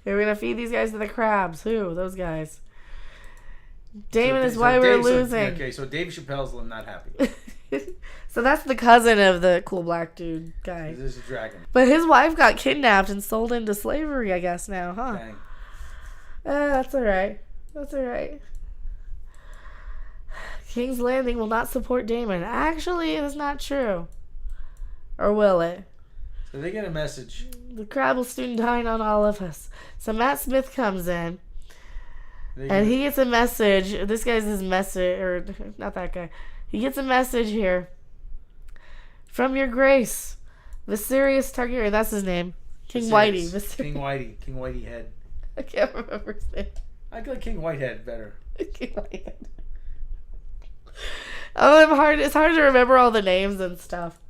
Hey, we're gonna feed these guys to the crabs. Who? Those guys. Damon is why we're losing. So Dave Chappelle's not happy. So that's the cousin of the cool black dude guy. This is a dragon. But his wife got kidnapped and sold into slavery, I guess now, huh? Dang. That's alright. That's alright. King's Landing will not support Damon. Actually, it is not true. Or will it? So they get a message. The crab will soon dine on all of us. So Matt Smith comes in. And he gets a message. This guy's his message. Or, not that guy. He gets a message here. From your grace. Viserys Targaryen. That's his name. King Whitey. King Whitey. King Whitey Head. I can't remember his name. I like King Whitehead better. King Whitehead. Oh, it's hard to remember all the names and stuff.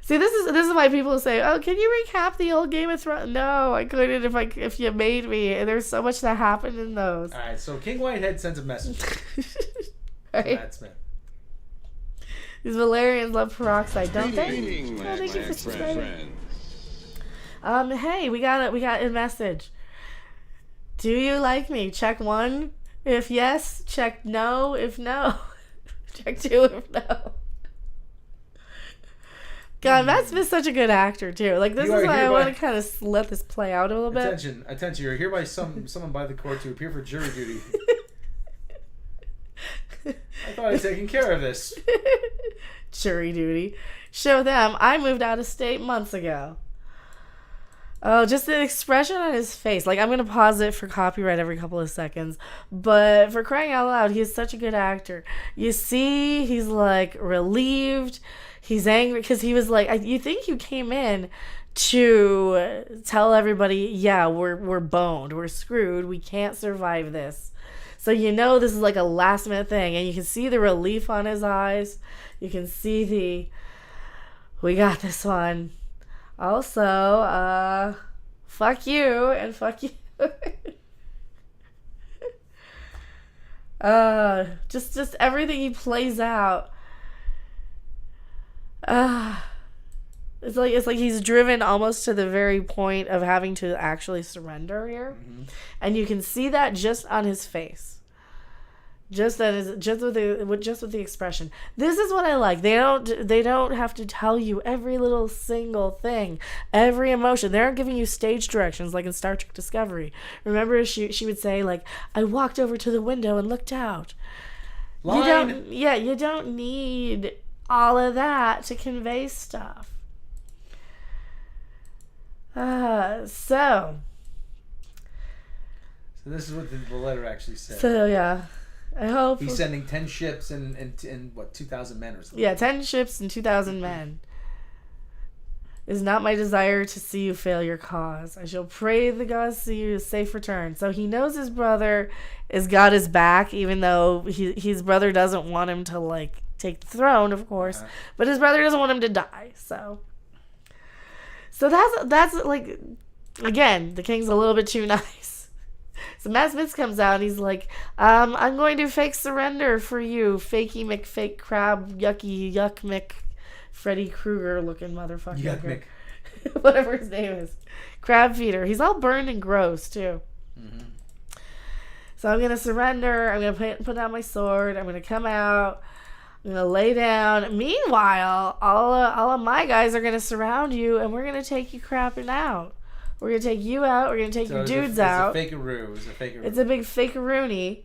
See, this is why people say, "Oh, can you recap the old Game of Thrones?" No, I couldn't if you made me. And there's so much that happened in those. All right, so King Whitehead sends a message. Right? Matt Smith. These Valerians love peroxide, don't they? Hey, we got a message. Do you like me? Check 1 if yes. Check no if no. Check 2 if no. God, Matt Smith's such a good actor too. Like this is why I want to kind of let this play out a little bit. Attention! You're hereby summoned by the court to appear for jury duty. I thought I'd taken care of this. Jury duty. Show them I moved out of state months ago. Oh, just the expression on his face. Like, I'm going to pause it for copyright every couple of seconds. But for crying out loud, he's such a good actor. You see, he's, like, relieved. He's angry because he was like, you think you came in to tell everybody, yeah, we're boned. We're screwed. We can't survive this. So you know this is like a last-minute thing. And you can see the relief on his eyes. You can see We got this one. Also, fuck you and fuck you. Just everything he plays out. It's like he's driven almost to the very point of having to actually surrender here, and you can see that just on his face. Just with the expression. This is what I like. They don't have to tell you every little single thing, every emotion. They aren't giving you stage directions like in Star Trek Discovery. Remember, she would say like, "I walked over to the window and looked out." Line. You don't need all of that to convey stuff. So this is what the letter actually said. So yeah. I hope he's sending 10 ships and what, 2,000 men or something. Yeah, 10 ships and 2,000 men. It is not my desire to see you fail your cause. I shall pray the gods see you a safe return. So he knows his brother has got his back, even though his brother doesn't want him to like take the throne, of course. But his brother doesn't want him to die. So that's like, again, the king's a little bit too nice. So Matt Smith comes out and he's like, I'm going to fake surrender for you, fakey McFake crab, yucky yuck Mick, Freddy Krueger looking motherfucker. Yuck Mick. Whatever his name is. Crab feeder. He's all burned and gross too. Mm-hmm. So I'm going to surrender. I'm going to put down my sword. I'm going to come out. I'm going to lay down. Meanwhile, all of my guys are going to surround you and we're going to take you crapping out. We're going to take you out. We're going to take your dudes out. It's a fakeroo. It's a big fakeroony.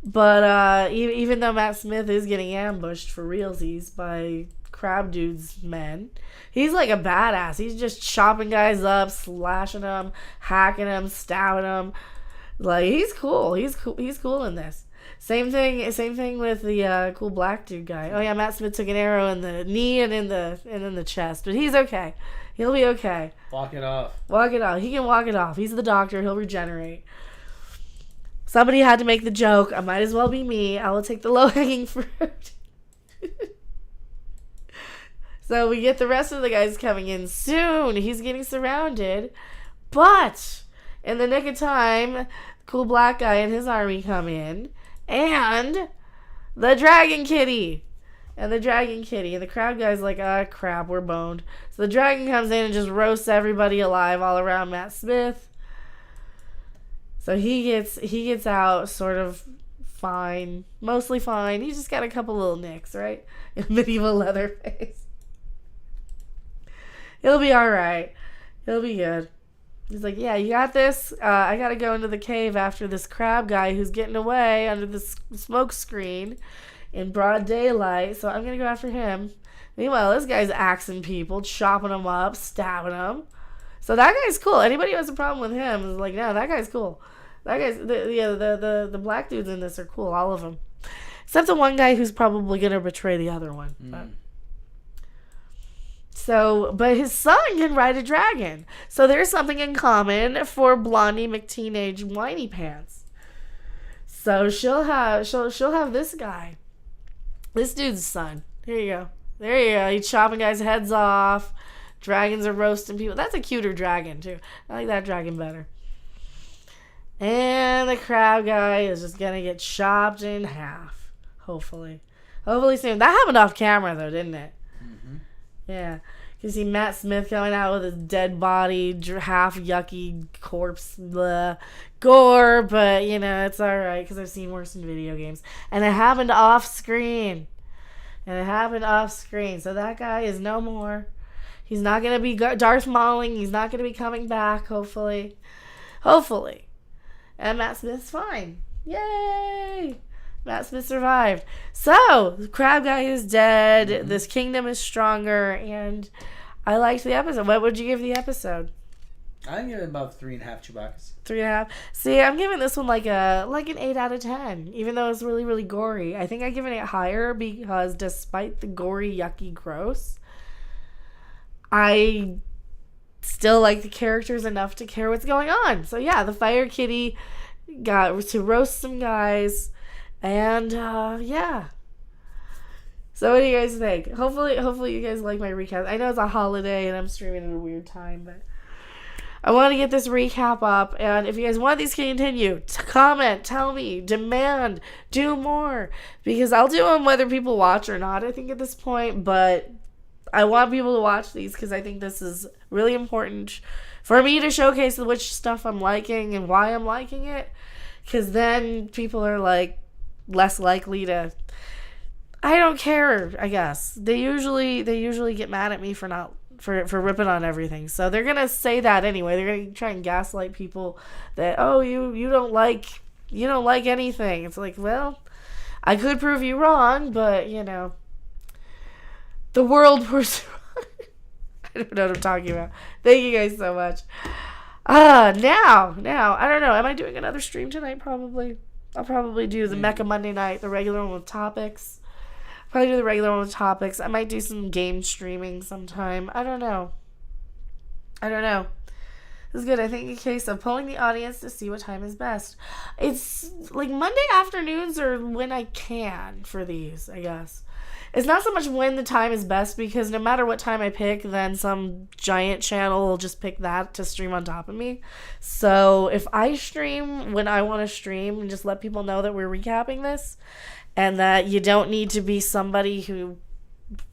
But even though Matt Smith is getting ambushed for realsies by Crab Dude's men, he's like a badass. He's just chopping guys up, slashing them, hacking them, stabbing them. Like, he's cool. He's cool in this. Same thing with the cool black dude guy. Oh yeah, Matt Smith took an arrow in the knee and in the chest, but he's okay. He'll be okay. Walk it off. He can walk it off. He's the doctor. He'll regenerate. Somebody had to make the joke. I might as well be me. I will take the low-hanging fruit. So we get the rest of the guys coming in soon. He's getting surrounded. But in the nick of time, the cool black guy and his army come in. And the Dragon Kitty. And the crowd guy's like, crap, we're boned. So the dragon comes in and just roasts everybody alive all around Matt Smith. So he gets out sort of fine. Mostly fine. He just got a couple little nicks, right? In medieval Leatherface. He'll be alright. He'll be good. He's like, yeah, you got this? I gotta go into the cave after this crab guy who's getting away under the smoke screen in broad daylight, so I'm gonna go after him. Meanwhile, this guy's axing people, chopping them up, stabbing them. So that guy's cool. Anybody who has a problem with him is like, no, that guy's cool. That guy's the black dudes in this are cool, all of them, except the one guy who's probably gonna betray the other one. But his son can ride a dragon, so there's something in common for Blondie McTeenage Whiny Pants. So she'll have this guy. This dude's son. Here you go. He's chopping guys' heads off. Dragons are roasting people. That's a cuter dragon, too. I like that dragon better. And the crab guy is just going to get chopped in half. Hopefully soon. That happened off camera, though, didn't it? Mm-hmm. Yeah. You see Matt Smith coming out with his dead body, half yucky corpse, blah, gore, but, it's alright, because I've seen worse in video games. And it happened off screen. So that guy is no more. He's not going to be Darth Mauling. He's not going to be coming back, hopefully. And Matt Smith's fine. Yay! Matt Smith survived. So, the crab guy is dead. Mm-hmm. This kingdom is stronger, and I liked the episode. What would you give the episode? I'm giving it about 3.5 Chewbacca's. 3.5. See, I'm giving this one like an 8 out of 10, even though it's really, really gory. I think I'm giving it higher because despite the gory, yucky, gross, I still like the characters enough to care what's going on. So yeah, the Fire Kitty got to roast some guys. And, yeah. So what do you guys think? Hopefully you guys like my recap. I know it's a holiday and I'm streaming at a weird time, but I want to get this recap up. And if you guys want these to continue, comment, tell me, demand, do more. Because I'll do them whether people watch or not, I think, at this point. But I want people to watch these because I think this is really important for me to showcase which stuff I'm liking and why I'm liking it. Because then people are like less likely to... I don't care, I guess. They usually get mad at me for not... For ripping on everything. So they're gonna say that anyway. They're gonna try and gaslight people that, oh, you don't like anything. It's like, well, I could prove you wrong, but you know, the world was I don't know what I'm talking about. Thank you guys so much. Now I don't know, am I doing another stream tonight? Probably. I'll probably do the Mecha Monday night, the regular one with topics. Probably do the regular one with topics. I might do some game streaming sometime. I don't know. This is good. I think in case of polling the audience to see what time is best. It's like Monday afternoons or when I can for these, I guess. It's not so much when the time is best because no matter what time I pick, then some giant channel will just pick that to stream on top of me. So if I stream when I want to stream and just let people know that we're recapping this, and that you don't need to be somebody who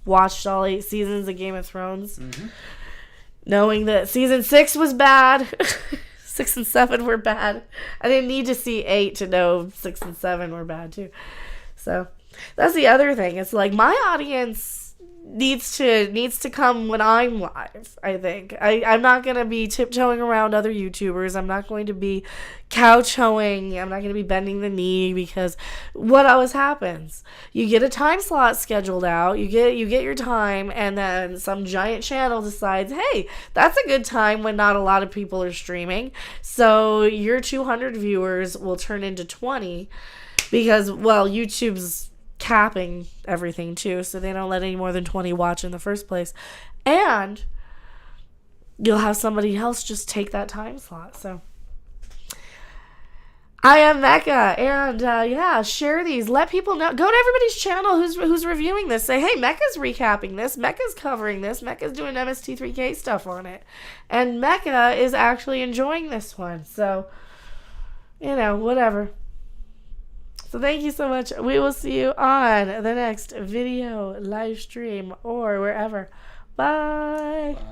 watched all 8 seasons of Game of Thrones. Mm-hmm. Knowing that season 6 was bad. 6 and 7 were bad. I didn't need to see 8 to know 6 and 7 were bad too. So that's the other thing. It's like my audience needs to come when I'm live, I think. I'm not going to be tiptoeing around other YouTubers. I'm not going to be couch-hoeing. I'm not going to be bending the knee because what always happens? You get a time slot scheduled out. You get your time and then some giant channel decides, hey, that's a good time when not a lot of people are streaming. So your 200 viewers will turn into 20 because, well, YouTube's capping everything too, so they don't let any more than 20 watch in the first place, and you'll have somebody else just take that time slot. So I am Mecha, and share these, let people know, go to everybody's channel who's reviewing this, say, hey, Mecha's recapping this, Mecha's covering this, Mecha's doing MST3K stuff on it, and Mecha is actually enjoying this one. So, you know, whatever. So thank you so much. We will see you on the next video, live stream, or wherever. Bye.